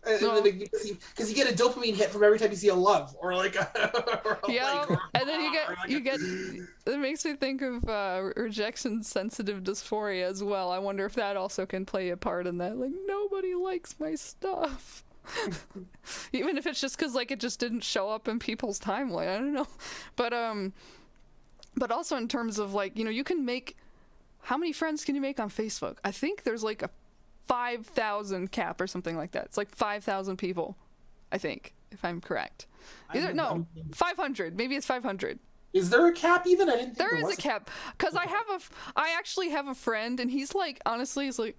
Because you get a dopamine hit from every time you see a love or like a yeah, and then you get it makes me think of rejection sensitive dysphoria as well. I wonder if that also can play a part in that, like, nobody likes my stuff. Even if it's just because, like, it just didn't show up in people's timeline. I don't know, but also in terms of, like, you know, you can make, how many friends can you make on Facebook? I think there's like a 5,000 cap or something like that. It's like 5,000 people, I think, if I'm correct. No, 500. Maybe it's 500. Is there a cap even? I didn't think there is a cap, because I actually have a friend, and he's like, honestly, he's like,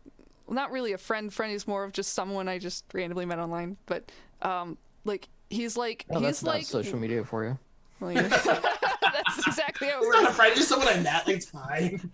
not really a friend. He's more of just someone I just randomly met online. But like, he's like, oh, he's that's like not social media for you. Well, yeah. That's exactly how it works. It's not a friend, just someone I met. Like, it's fine.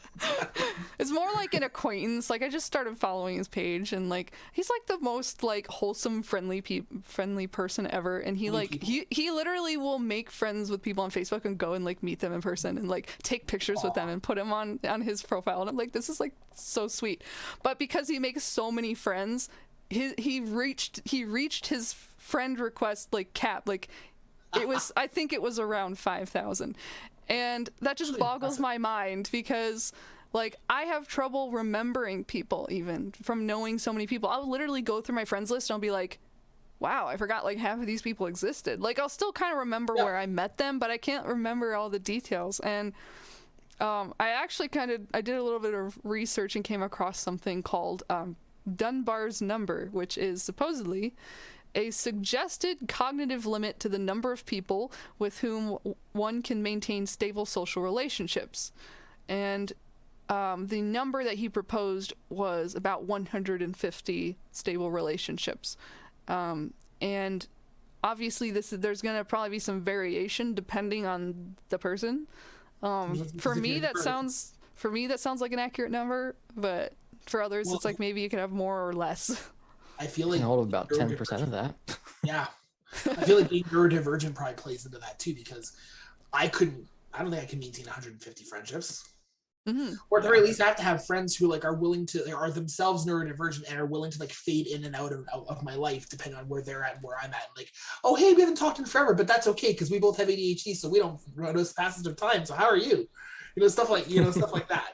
It's more like an acquaintance. Like, I just started following his page, and like, he's like the most like wholesome, friendly person ever. And he like he literally will make friends with people on Facebook and go and like meet them in person and like take pictures with them and put them on his profile. And I'm like, this is like so sweet. But because he makes so many friends, he reached his friend request like cap, like. I think it was around 5,000. And that just boggles my mind because, like, I have trouble remembering people even from knowing so many people. I'll literally go through my friends list and I'll be like, wow, I forgot like half of these people existed. Like, I'll still kind of remember where I met them, but I can't remember all the details. And I actually I did a little bit of research and came across something called Dunbar's number, which is supposedly a suggested cognitive limit to the number of people with whom one can maintain stable social relationships. And the number that he proposed was about 150 stable relationships. And obviously there's going to probably be some variation depending on the person. For me, that sounds like an accurate number, but for others, it's like maybe you could have more or less. I feel like hold about 10% of that. Yeah, I feel like being neurodivergent probably plays into that too, because I don't think I can maintain 150 friendships. Mm-hmm. Or at the very least, I have to have friends who like are willing to, are themselves neurodivergent and are willing to like fade in and out of my life depending on where they're at and where I'm at. Like, oh hey, we haven't talked in forever, but that's okay because we both have ADHD, so we don't notice passage of time. So how are you? Stuff like that.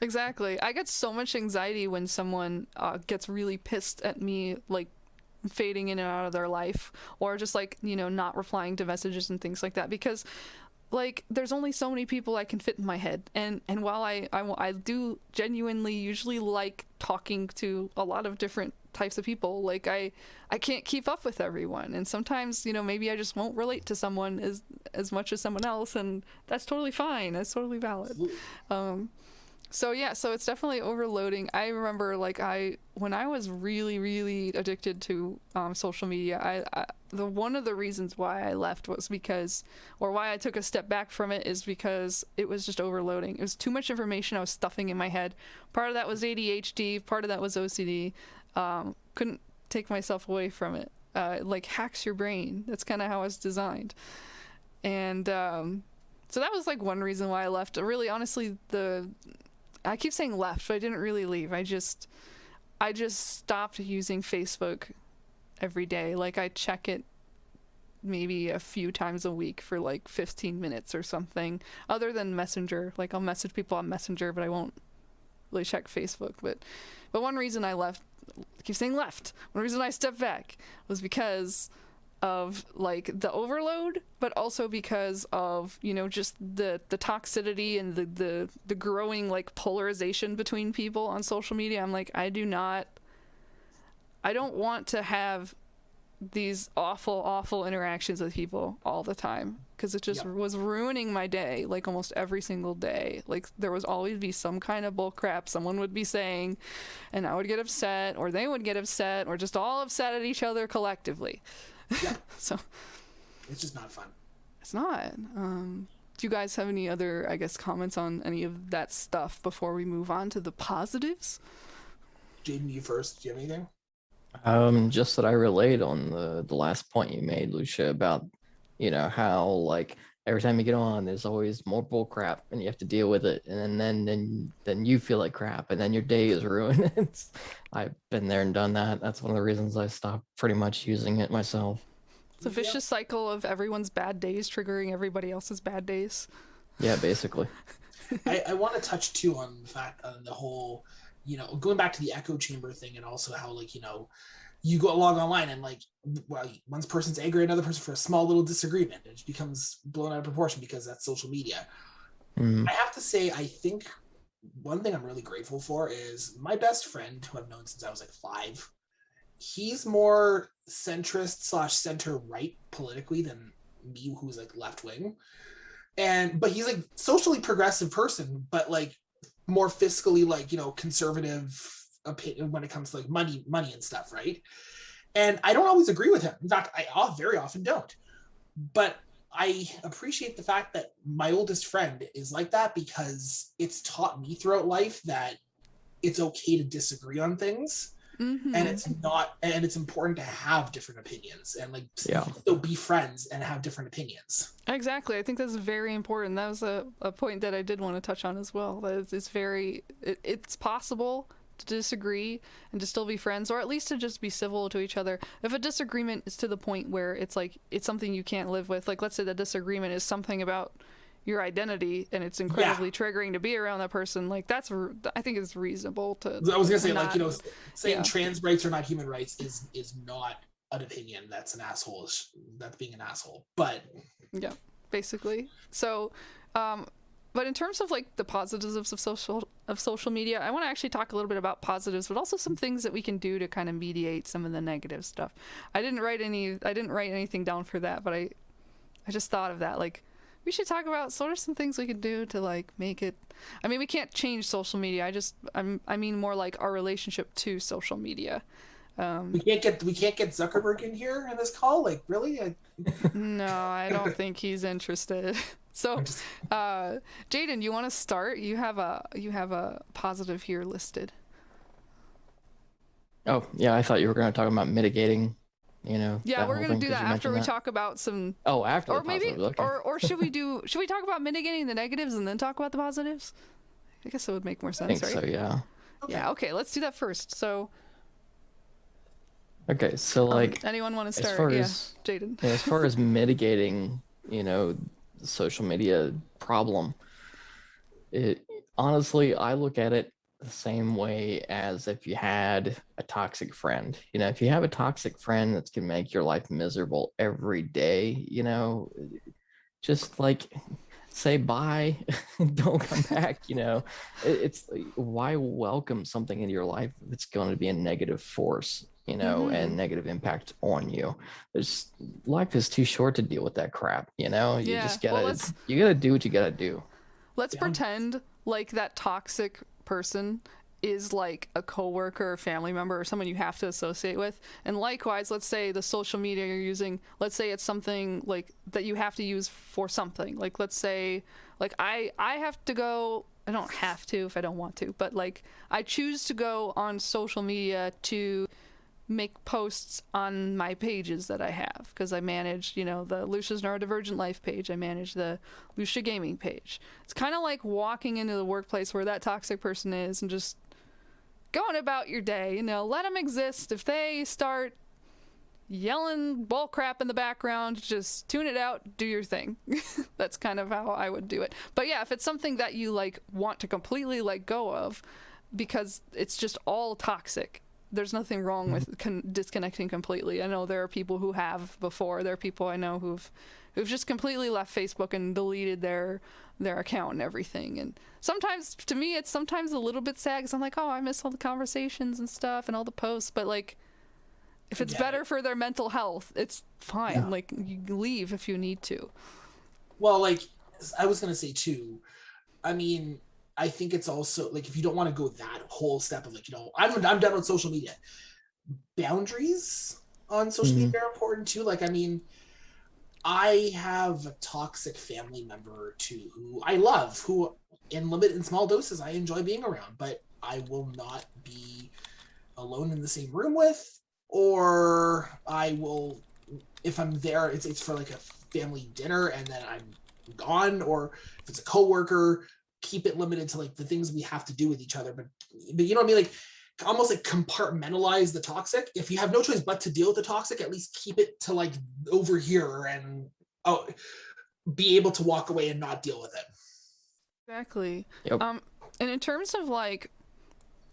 Exactly. I get so much anxiety when someone gets really pissed at me, like fading in and out of their life, or just like, not replying to messages and things like that, because like there's only so many people I can fit in my head. And while I do genuinely usually like talking to a lot of different types of people, like I can't keep up with everyone. And sometimes, maybe I just won't relate to someone as much as someone else, and that's totally fine. That's totally valid. So it's definitely overloading. I remember when I was really, really addicted to social media, one of the reasons why I left was because, or why I took a step back from it, is because it was just overloading. It was too much information I was stuffing in my head. Part of that was ADHD, part of that was OCD. Couldn't take myself away from it. Like hacks your brain. That's kind of how it's designed. And so that was like one reason why I left. Really, honestly, I keep saying left, but I didn't really leave. I just stopped using Facebook every day. Like, I check it maybe a few times a week for like 15 minutes or something, other than Messenger. Like, I'll message people on Messenger, but I won't really check Facebook. But one reason I left, I keep saying left, one reason I stepped back was because of like the overload, but also because of just the toxicity and the growing like polarization between people on social media. I'm like, I don't want to have these awful interactions with people all the time, because it just was ruining my day, like almost every single day. Like, there was always be some kind of bull crap someone would be saying, and I would get upset, or they would get upset, or just all upset at each other collectively. Yeah. So it's just not fun. It's not. Do you guys have any other, I guess, comments on any of that stuff before we move on to the positives? Jaden, you first. Do you have anything? Just that I relate on the last point you made, Lucia, about how like every time you get on, there's always more bull crap, and you have to deal with it, and then you feel like crap, and then your day is ruined. I've been there and done that. That's one of the reasons I stopped pretty much using it myself. It's a vicious cycle of everyone's bad days triggering everybody else's bad days. Yeah, basically. I want to touch too on the fact on the whole, going back to the echo chamber thing, and also how like you go log online and like, well, one person's angry at another person for a small little disagreement. It just becomes blown out of proportion because that's social media. I have to say, I think one thing I'm really grateful for is my best friend, who I've known since I was like 5. He's more centrist / center right politically than me, who's like left wing. But he's like socially progressive person, but like more fiscally like conservative opinion when it comes to like money and stuff, right? And I don't always agree with him. In fact, I very often don't. But I appreciate the fact that my oldest friend is like that, because it's taught me throughout life that it's okay to disagree on things. Mm-hmm. And it's important to have different opinions and like still be friends and have different opinions. Exactly. I think that's very important. That was a point that I did want to touch on as well. That it's possible to disagree and to still be friends, or at least to just be civil to each other. If a disagreement is to the point where it's like it's something you can't live with, like let's say the disagreement is something about your identity and it's incredibly triggering to be around that person, like I think it's reasonable to. I was gonna say not, like saying trans rights are not human rights is not an opinion. That's an asshole. That's being an asshole. But yeah, basically. So but in terms of like the positives of social media, I want to actually talk a little bit about positives, but also some things that we can do to kind of mediate some of the negative stuff. I didn't write anything down for that, but I just thought of that. Like, we should talk about sort of some things we could do to like make it. I mean, we can't change social media. I mean more like our relationship to social media. We can't get Zuckerberg in here in this call. Like, really? No, I don't think he's interested. So, Jaden, you want to start? You have a positive here listed. Oh yeah, I thought you were going to talk about mitigating. Yeah, we're gonna do that after we talk about some. Oh, after. Or maybe, okay. or should we talk about mitigating the negatives and then talk about the positives? I guess it would make more sense, I think right? so, yeah. Okay. Yeah. Okay. Let's do that first. So. Okay, so like. Anyone want to start? Jaden. As far as mitigating, the social media problem, honestly, I look at it the same way as if you had a toxic friend. If you have a toxic friend that's gonna make your life miserable every day, just like say bye, don't come back. It's why welcome something into your life that's going to be a negative force, and negative impact on you. Life is too short to deal with that crap. You just gotta do what you gotta do. Let's pretend like that toxic person is like a coworker or family member or someone you have to associate with. And likewise, let's say the social media you're using, let's say it's something like that you have to use for something. Like, let's say, like I have to go, I don't have to if I don't want to, but like I choose to go on social media to make posts on my pages that I have, because I manage, the Lucia's Neurodivergent Life page. I manage the Lucia Gaming page. It's kind of like walking into the workplace where that toxic person is and just going about your day. Let them exist. If they start yelling bull crap in the background, just tune it out, do your thing. That's kind of how I would do it. But yeah, if it's something that you like want to completely let go of because it's just all toxic, there's nothing wrong with disconnecting completely. I know there are people who have before. There are people I know who've just completely left Facebook and deleted their account and everything. And sometimes, to me, it's sometimes a little bit sad because I'm like, oh, I miss all the conversations and stuff and all the posts. But like, if it's better for their mental health, it's fine. Yeah. Like, you leave if you need to. Well, like I was gonna say too, I mean, I think it's also like, if you don't want to go that whole step of like, I'm done with social media. Boundaries on social media are important too. Like, I mean, I have a toxic family member or two who I love, who in small doses I enjoy being around, but I will not be alone in the same room with, or I will, if I'm there, it's for like a family dinner and then I'm gone, or if it's a coworker, keep it limited to like the things we have to do with each other. But you know what I mean? Like almost like compartmentalize the toxic. If you have no choice but to deal with the toxic, at least keep it to like over here and be able to walk away and not deal with it. Exactly. Yep. And in terms of like,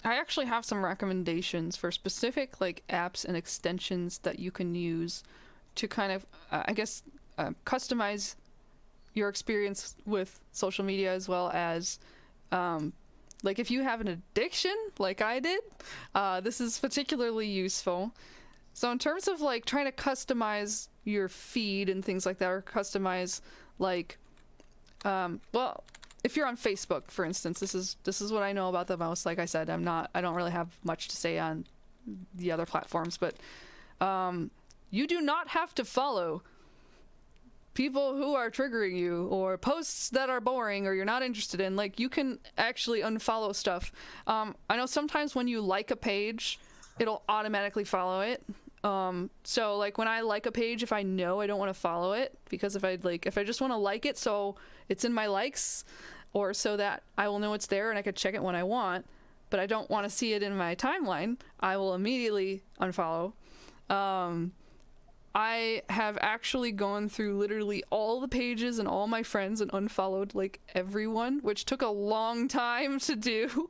I actually have some recommendations for specific like apps and extensions that you can use to kind of, customize your experience with social media, as well as like if you have an addiction like I did, this is particularly useful. So in terms of like trying to customize your feed and things like that, or customize like well, if you're on Facebook, for instance, this is what I know about the most. Like I said, I don't really have much to say on the other platforms, but you do not have to follow people who are triggering you or posts that are boring or you're not interested in. Like, you can actually unfollow stuff. I know sometimes when you like a page, it'll automatically follow it. So like when I like a page, if I know I don't want to follow it, because if I just want to like it so it's in my likes, or so that I will know it's there and I could check it when I want, but I don't want to see it in my timeline, I will immediately unfollow. I have actually gone through literally all the pages and all my friends and unfollowed like everyone, which took a long time to do.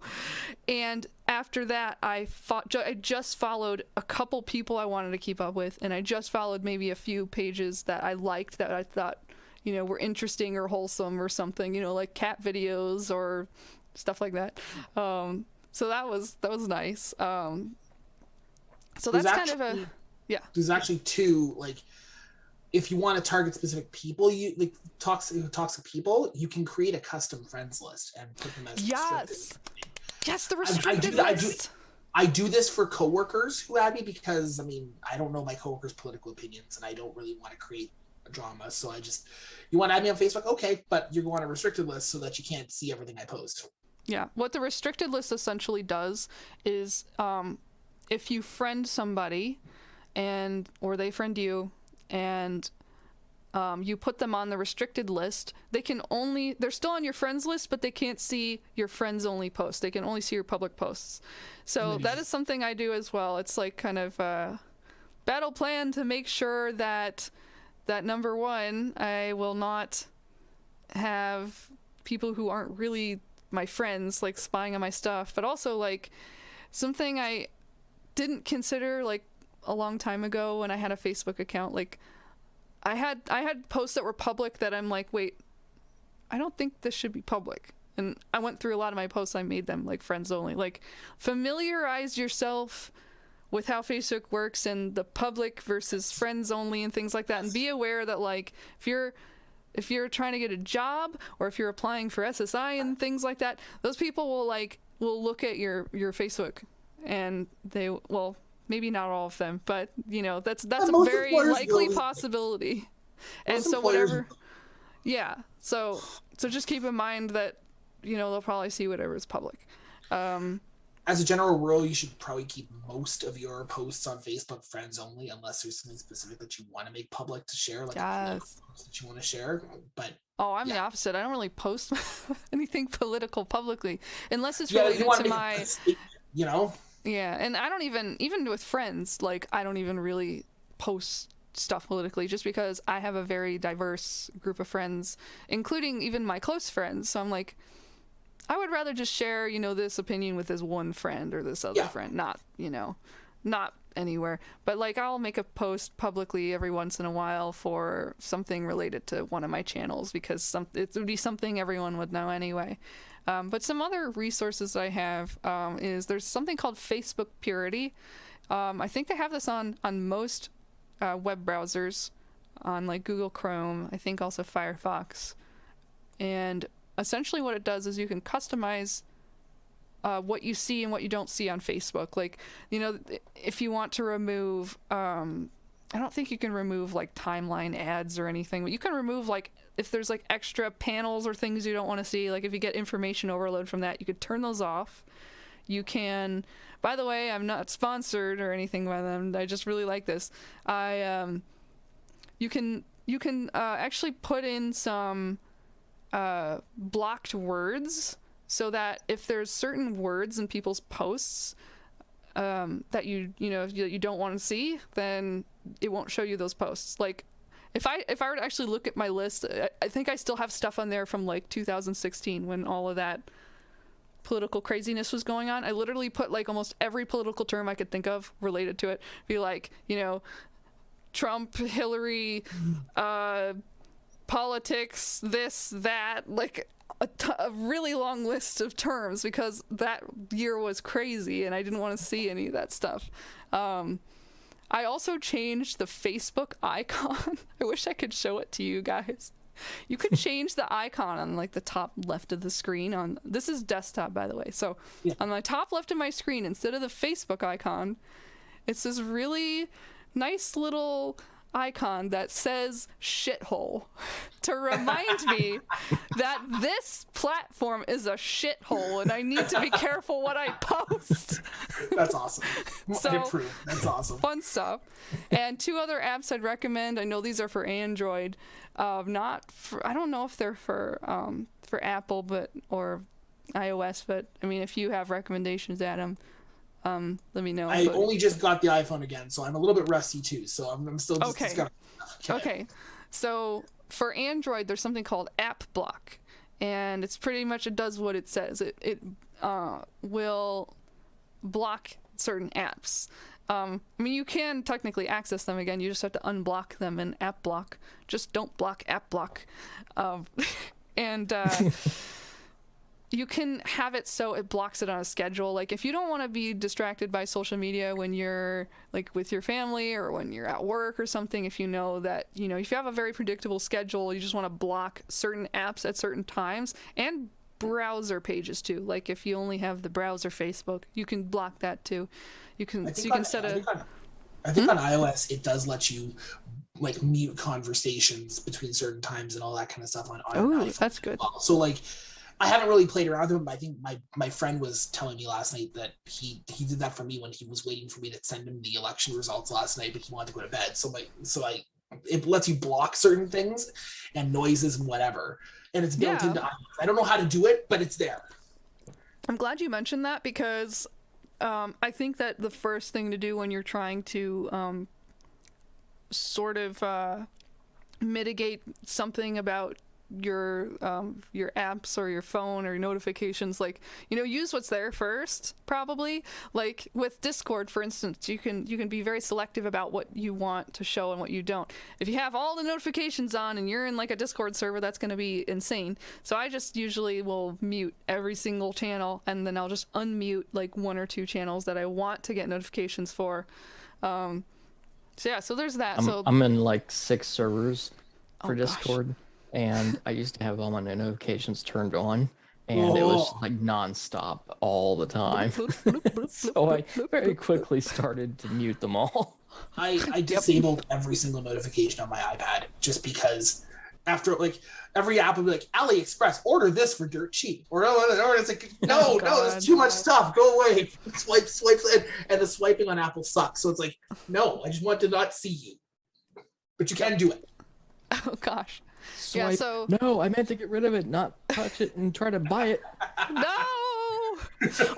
And after that, I just followed a couple people I wanted to keep up with, and I just followed maybe a few pages that I liked, that I thought, were interesting or wholesome or something, like cat videos or stuff like that. So that was nice. So that's kind of a... Yeah. There's actually two, like, if you want to target specific people, you like toxic people, you can create a custom friends list and put them as restricted. Yes, the restricted list. I do this for coworkers who add me because, I mean, I don't know my coworkers' political opinions and I don't really want to create a drama. So you want to add me on Facebook? Okay, but you're going on a restricted list so that you can't see everything I post. Yeah. What the restricted list essentially does is if you friend somebody, or they friend you, and you put them on the restricted list, they're still on your friends list, but they can't see your friends only posts. They can only see your public posts. So that is something I do as well. It's like kind of a battle plan to make sure that number one, I will not have people who aren't really my friends like spying on my stuff, but also like something I didn't consider like a long time ago when I had a Facebook account. Like I had posts that were public that I'm like, wait, I don't think this should be public. And I went through a lot of my posts, I made them like friends only. Like, familiarize yourself with how Facebook works and the public versus friends only and things like that. And be aware that like if you're trying to get a job, or if you're applying for SSI and things like that, those people will look at your Facebook, and they will... Maybe not all of them, but that's a very likely possibility. And so whatever, yeah. So just keep in mind that they'll probably see whatever is public. As a general rule, you should probably keep most of your posts on Facebook friends only, unless there's something specific that you want to make public to share, like yes. that you want to share. But I'm the opposite. I don't really post anything political publicly unless it's related to my. Yeah, and I don't even with friends, like, I don't even really post stuff politically, just because I have a very diverse group of friends, including even my close friends. So I'm like, I would rather just share, this opinion with this one friend or this other friend, not anywhere. But like, I'll make a post publicly every once in a while for something related to one of my channels, because it would be something everyone would know anyway. But some other resources I have is there's something called Facebook Purity. I think they have this on most web browsers, on like Google Chrome, I think also Firefox. And essentially what it does is you can customize what you see and what you don't see on Facebook. Like, if you want to remove I don't think you can remove like timeline ads or anything, but you can remove like if there's like extra panels or things you don't want to see, like if you get information overload from that, you could turn those off. You can, by the way, I'm not sponsored or anything by them. I just really like this. You can actually put in some blocked words so that if there's certain words in people's posts that you don't want to see, then it won't show you those posts. Like if I were to actually look at my list, I think I still have stuff on there from like 2016 when all of that political craziness was going on. I literally put like almost every political term I could think of related to it. Be like, Trump, Hillary, politics, this, that, like a really long list of terms because that year was crazy and I didn't want to see any of that stuff. I also changed the Facebook icon. I wish I could show it to you guys. You could change the icon on like the top left of the screen. This is desktop, by the way. So yeah. On the top left of my screen, instead of the Facebook icon, it's this really nice little icon that says shithole to remind me that this platform is a shithole and I need to be careful what I post. That's awesome. So, I approve. That's awesome. Fun stuff. And 2 other apps I'd recommend. I know these are for Android. Not for, I don't know if they're for Apple or iOS, but I mean, if you have recommendations, Adam, let me know. I only just got the iPhone again, so I'm a little bit rusty too. So I'm still just okay. Okay. So for Android, there's something called App Block, and it's pretty much, it does what it says. It will block certain apps. I mean, you can technically access them again. You just have to unblock them in App Block. Just don't block App Block. And you can have it so it blocks it on a schedule. Like if you don't want to be distracted by social media when you're like with your family or when you're at work or something, if you know that, if you have a very predictable schedule, you just want to block certain apps at certain times, and browser pages too. Like if you only have the browser Facebook, you can block that too. I think on iOS it does let you like mute conversations between certain times and all that kind of stuff on iPhone. That's good. Well. So like I haven't really played around with them, but I think my friend was telling me last night that he did that for me when he was waiting for me to send him the election results last night, but he wanted to go to bed. So it lets you block certain things and noises and whatever, and it's built into iOS. I don't know how to do it, but it's there. I'm glad you mentioned that because I think that the first thing to do when you're trying to sort of mitigate something about your apps or your phone or your notifications, like use what's there first. Probably like with Discord, for instance, you can be very selective about what you want to show and what you don't. If you have all the notifications on and you're in like a Discord server, that's going to be insane. So I just usually will mute every single channel, and then I'll just unmute like 1 or 2 channels that I want to get notifications for. So there's that. I'm in like 6 servers for Discord. Gosh. And I used to have all my notifications turned on, and it was like nonstop all the time. So I very quickly started to mute them all. I disabled every single notification on my iPad just because after like every app would be like AliExpress, order this for dirt cheap, or it's like no, there's too much stuff, go away. Swipe, and the swiping on Apple sucks. So it's like no, I just want to not see you, but you can do it. Oh gosh. Swipe. Yeah, so no, I meant to get rid of it, not touch it and try to buy it. No!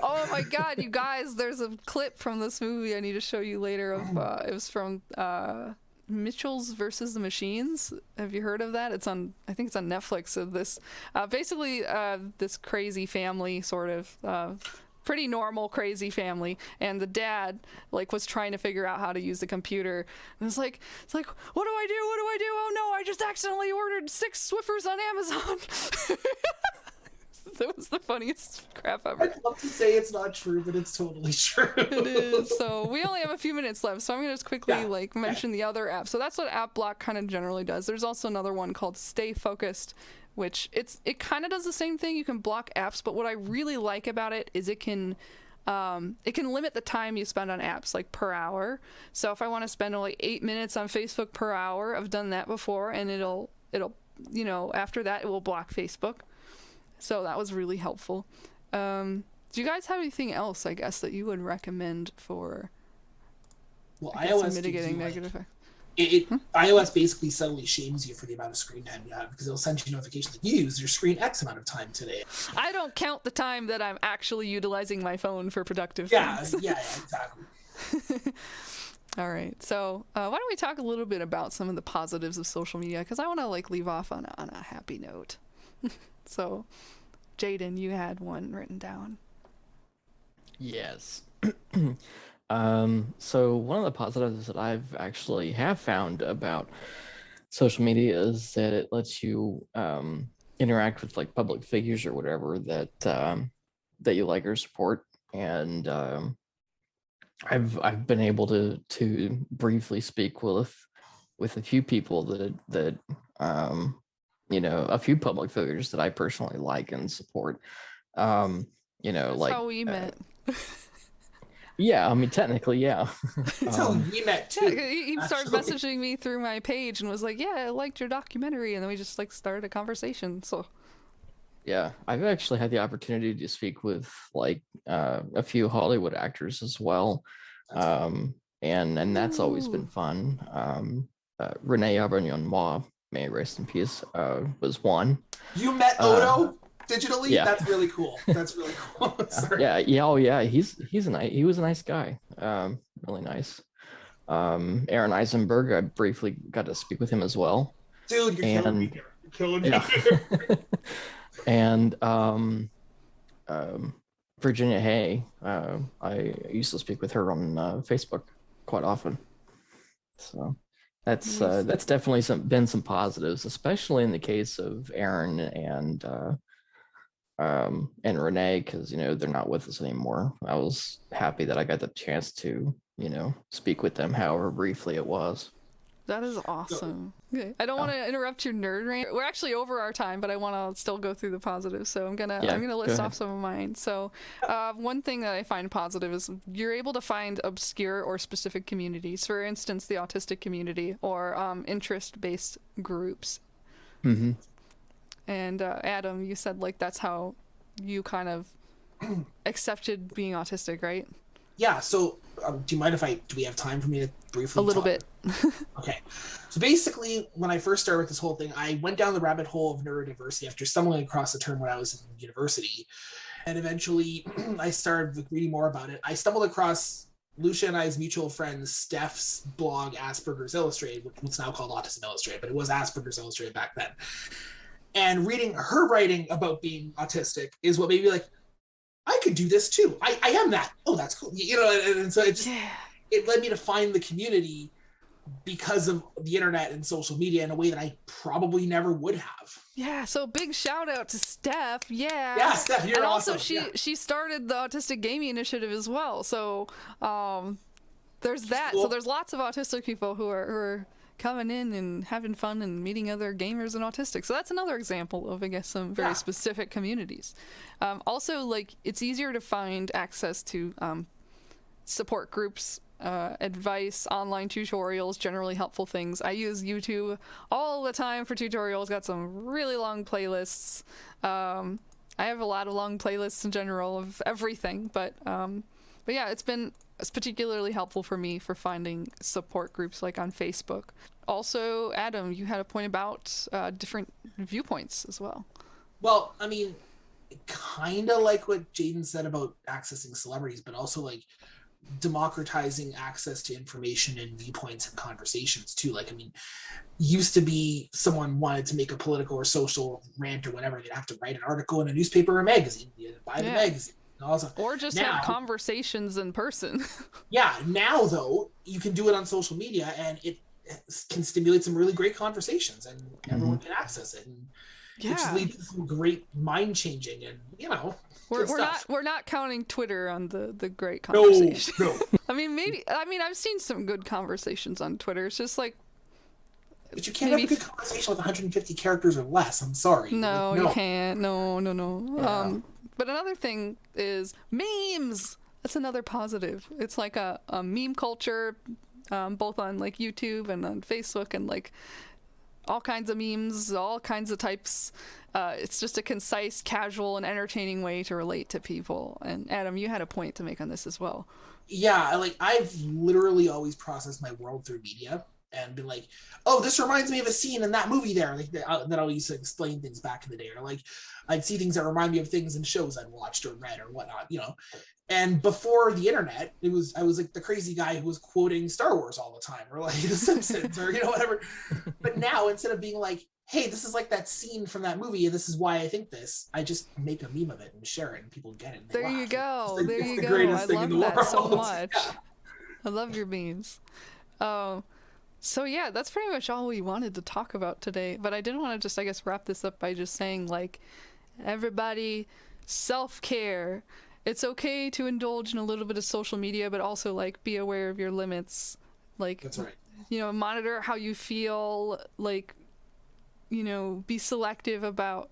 Oh my god, you guys, there's a clip from this movie I need to show you later of it was from Mitchell's versus the Machines. Have you heard of that? I think it's on Netflix. Of this basically this crazy family, sort of pretty normal crazy family, and the dad like was trying to figure out how to use the computer, and it's like what do I do, oh no, I just accidentally ordered 6 Swiffers on Amazon. That was the funniest crap ever. I'd love to say it's not true, but it's totally true. It is. So we only have a few minutes left, so I'm gonna just quickly mention the other app. So that's what App Block kind of generally does. There's also another one called Stay Focused, which it kind of does the same thing. You can block apps, but what I really like about it is it can it can limit the time you spend on apps, like per hour. So if I want to spend only 8 minutes on Facebook per hour, I've done that before, and it'll after that it will block Facebook. So that was really helpful. Do you guys have anything else, I guess, that you would recommend for iOS mitigating negative effects? iOS basically subtly shames you for the amount of screen time you have, because it'll send you notifications like, you used your screen X amount of time today. I don't count the time that I'm actually utilizing my phone for productive things. Yeah, exactly. All right, so why don't we talk a little bit about some of the positives of social media, because I want to leave off on a happy note. So, Jaden, you had one written down. Yes. So one of the positives that I've actually have found about social media is that it lets you interact with like public figures or whatever that you like or support, and I've been able to briefly speak with a few people that a few public figures that I personally like and support. That's like how we met. Yeah, I mean, technically, yeah. That's how we met too. Yeah, he started messaging me through my page and was like, "Yeah, I liked your documentary," and then we just started a conversation. So, yeah, I've actually had the opportunity to speak with a few Hollywood actors as well, and that's always been fun. Renee Auberjonois, may rest in peace, was one. You met Odo digitally? Yeah. That's really cool. That's really cool. Yeah. Oh, yeah. He was a nice guy. Really nice. Aaron Eisenberg, I briefly got to speak with him as well. Dude, you're killing me. You're killing me. Yeah. And Virginia Hay, I used to speak with her on Facebook quite often. So that's definitely been some positives, especially in the case of Aaron and Renee, because they're not with us anymore. I was happy that I got the chance to speak with them, however briefly it was. That is awesome. Okay. I don't want to interrupt your nerd rant. We're actually over our time, but I want to still go through the positives. So I'm gonna list off some of mine. So one thing that I find positive is you're able to find obscure or specific communities. For instance, the autistic community or interest-based groups. Mm-hmm. And Adam, you said that's how you kind of accepted being autistic, right? Yeah. So do you mind do we have time for me to briefly A little bit. Okay. So basically, when I first started with this whole thing, I went down the rabbit hole of neurodiversity after stumbling across the term when I was in university. And eventually, I started reading more about it. I stumbled across Lucia and I's mutual friend Steph's blog, Asperger's Illustrated, which is now called Autism Illustrated, but it was Asperger's Illustrated back then. And reading her writing about being autistic is what made me I could do this too. I am that. Oh, that's cool. And so it led me to find the community because of the internet and social media in a way that I probably never would have. Yeah, so big shout out to Steph. Yeah. Yeah, Steph, you're awesome. And also she started the Autistic Gaming Initiative as well. So there's that. Cool. So there's lots of autistic people who are coming in and having fun and meeting other gamers and autistics. So that's another example of, I guess, some very specific communities. Also, it's easier to find access to support groups, advice, online tutorials, generally helpful things. I use YouTube all the time for tutorials. Got some really long playlists. I have a lot of long playlists in general of everything, but yeah, it's particularly helpful for me for finding support groups on Facebook. Also, Adam, you had a point about different viewpoints as well. Well, I mean, kind of like what Jaden said about accessing celebrities, but also democratizing access to information and viewpoints and conversations too. Used to be someone wanted to make a political or social rant or whatever, they'd have to write an article in a newspaper or magazine. You'd buy the magazine. Awesome. Or just have conversations in person. Yeah, now though, you can do it on social media and it can stimulate some really great conversations and everyone can access it. And it just leads to some great mind changing and we're not counting Twitter on the great conversation. No. I've seen some good conversations on Twitter. It's just but you can't have a good conversation with 150 characters or less. I'm sorry. No, you can't. No. Yeah. But another thing is memes. That's another positive. It's like a meme culture, both on like YouTube and on Facebook and like all kinds of memes, all kinds of types. It's just a concise, casual, and entertaining way to relate to people. And Adam, you had a point to make on this as well. Yeah, like I've literally always processed my world through media and been like, oh, this reminds me of a scene in that movie there. Like that I used to explain things back in the day, or like I'd see things that remind me of things in shows I'd watched or read or whatnot, you know. And before the internet, I was like the crazy guy who was quoting Star Wars all the time, or like The Simpsons, or you know, whatever. But now, instead of being like, hey, this is like that scene from that movie, and this is why I think this, I just make a meme of it and share it, and people get it. And there you go. Like, there you the go. greatest I thing love in the that world. so much. Yeah. I love your memes. So yeah, that's pretty much all we wanted to talk about today. But I didn't want to just, I guess, wrap this up by just saying, like, everybody, self-care. It's okay to indulge in a little bit of social media, but also, like, be aware of your limits. Like, That's right. You know, monitor how you feel. Like, you know, be selective about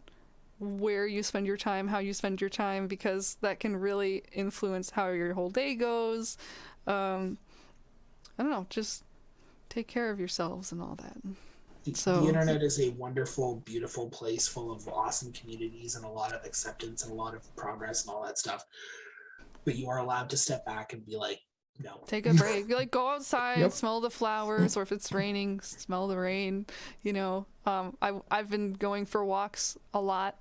where you spend your time, how you spend your time, because that can really influence how your whole day goes. I don't know, just take care of yourselves and all that. The internet is a wonderful, beautiful place full of awesome communities and a lot of acceptance and a lot of progress and all that stuff. But you are allowed to step back and be like, no. Take a break. Like, go outside, Yep. smell the flowers, or if it's raining, smell the rain. You know, I've been going for walks a lot,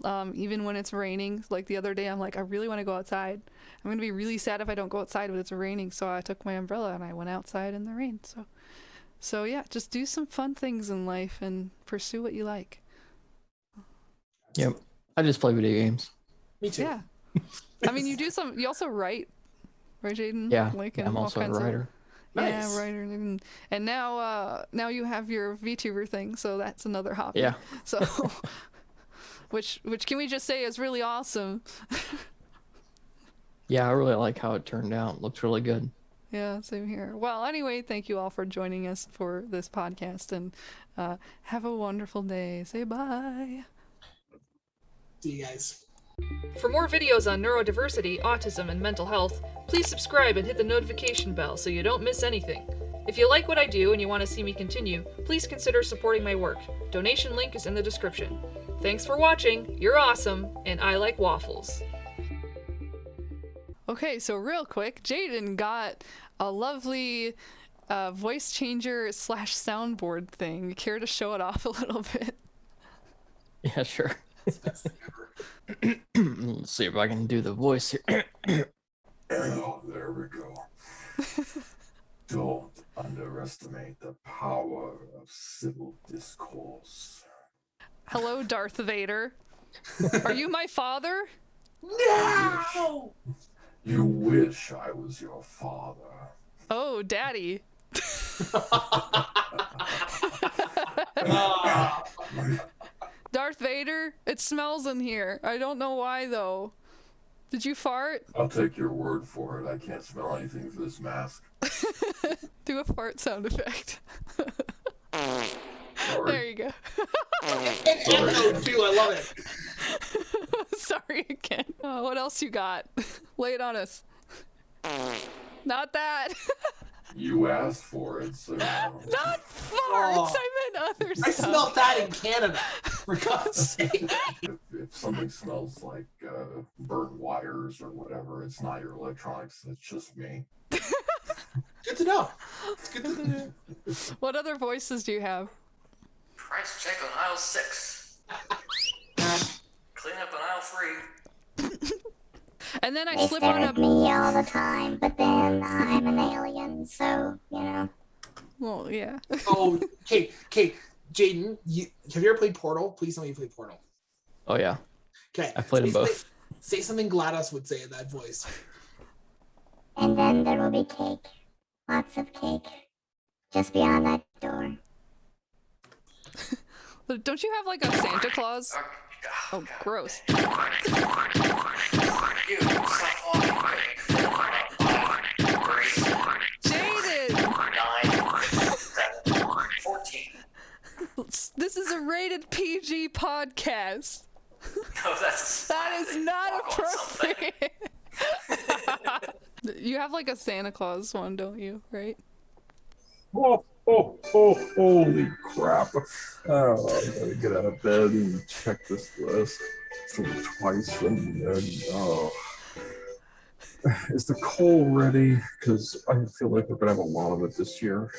even when it's raining. Like the other day, I'm like, I really want to go outside. I'm gonna be really sad if I don't go outside when it's raining. So I took my umbrella and I went outside in the rain. So yeah, just do some fun things in life and pursue what you like. Yep. I just play video games. Me too. Yeah. I mean, you also write, right, Jaden? Yeah. Like, I'm all also a kinds of- writer. Nice. Yeah, writer. And now you have your VTuber thing, so that's another hobby. Yeah. So, which can we just say is really awesome. Yeah, I really like how it turned out. Looks really good. Yeah, same here. Well, anyway, thank you all for joining us for this podcast, and have a wonderful day. Say bye. See you guys. For more videos on neurodiversity, autism, and mental health, please subscribe and hit the notification bell so you don't miss anything. If you like what I do and you want to see me continue, please consider supporting my work. Donation link is in the description. Thanks for watching, you're awesome, and I like waffles. Okay, so real quick, Jaden got a lovely voice changer / soundboard thing. You care to show it off a little bit? Yeah, sure. It's the best thing ever. Let's see if I can do the voice here. Oh, there we go. Don't underestimate the power of civil discourse. Hello, Darth Vader. Are you my father? No! You wish I was your father. Oh, Daddy. Ah. Darth Vader, it smells in here. I don't know why, though. Did you fart? I'll take your word for it. I can't smell anything through this mask. Do a fart sound effect. Sorry. There you go. Echo too, I love it. Sorry again. What else you got? Lay it on us. Not that. You asked for it, so... Not farts. Oh. I meant other stuff. I smelled that in Canada, for God's sake. If something smells like burnt wires or whatever, it's not your electronics, it's just me. Good to know. It's good to know. What other voices do you have? Price check on aisle 6. Clean up on aisle 3. And then I They slip stare on at a. me all the time, but then I'm an alien, so, you know. Well, yeah. Oh, okay, Jaden, have you ever played Portal? Please tell me you played Portal. Oh, yeah. Okay. I've played them both. Say something GLaDOS would say in that voice. And then there will be cake. Lots of cake. Just beyond that door. Don't you have like a Santa Claus? Oh, God. gross. You stop walking away. 3, Jaden! 9, 7, 14. This is a rated PG podcast. No, that's That is not walk on something. appropriate. You have like a Santa Claus one, don't you? Right? Oh, holy crap. Oh, I gotta get out of bed and check this list twice and oh. Is the coal ready? Because I feel like we're gonna have a lot of it this year.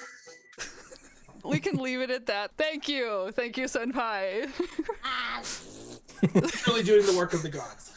We can leave it at that. Thank you, senpai. Really doing the work of the gods.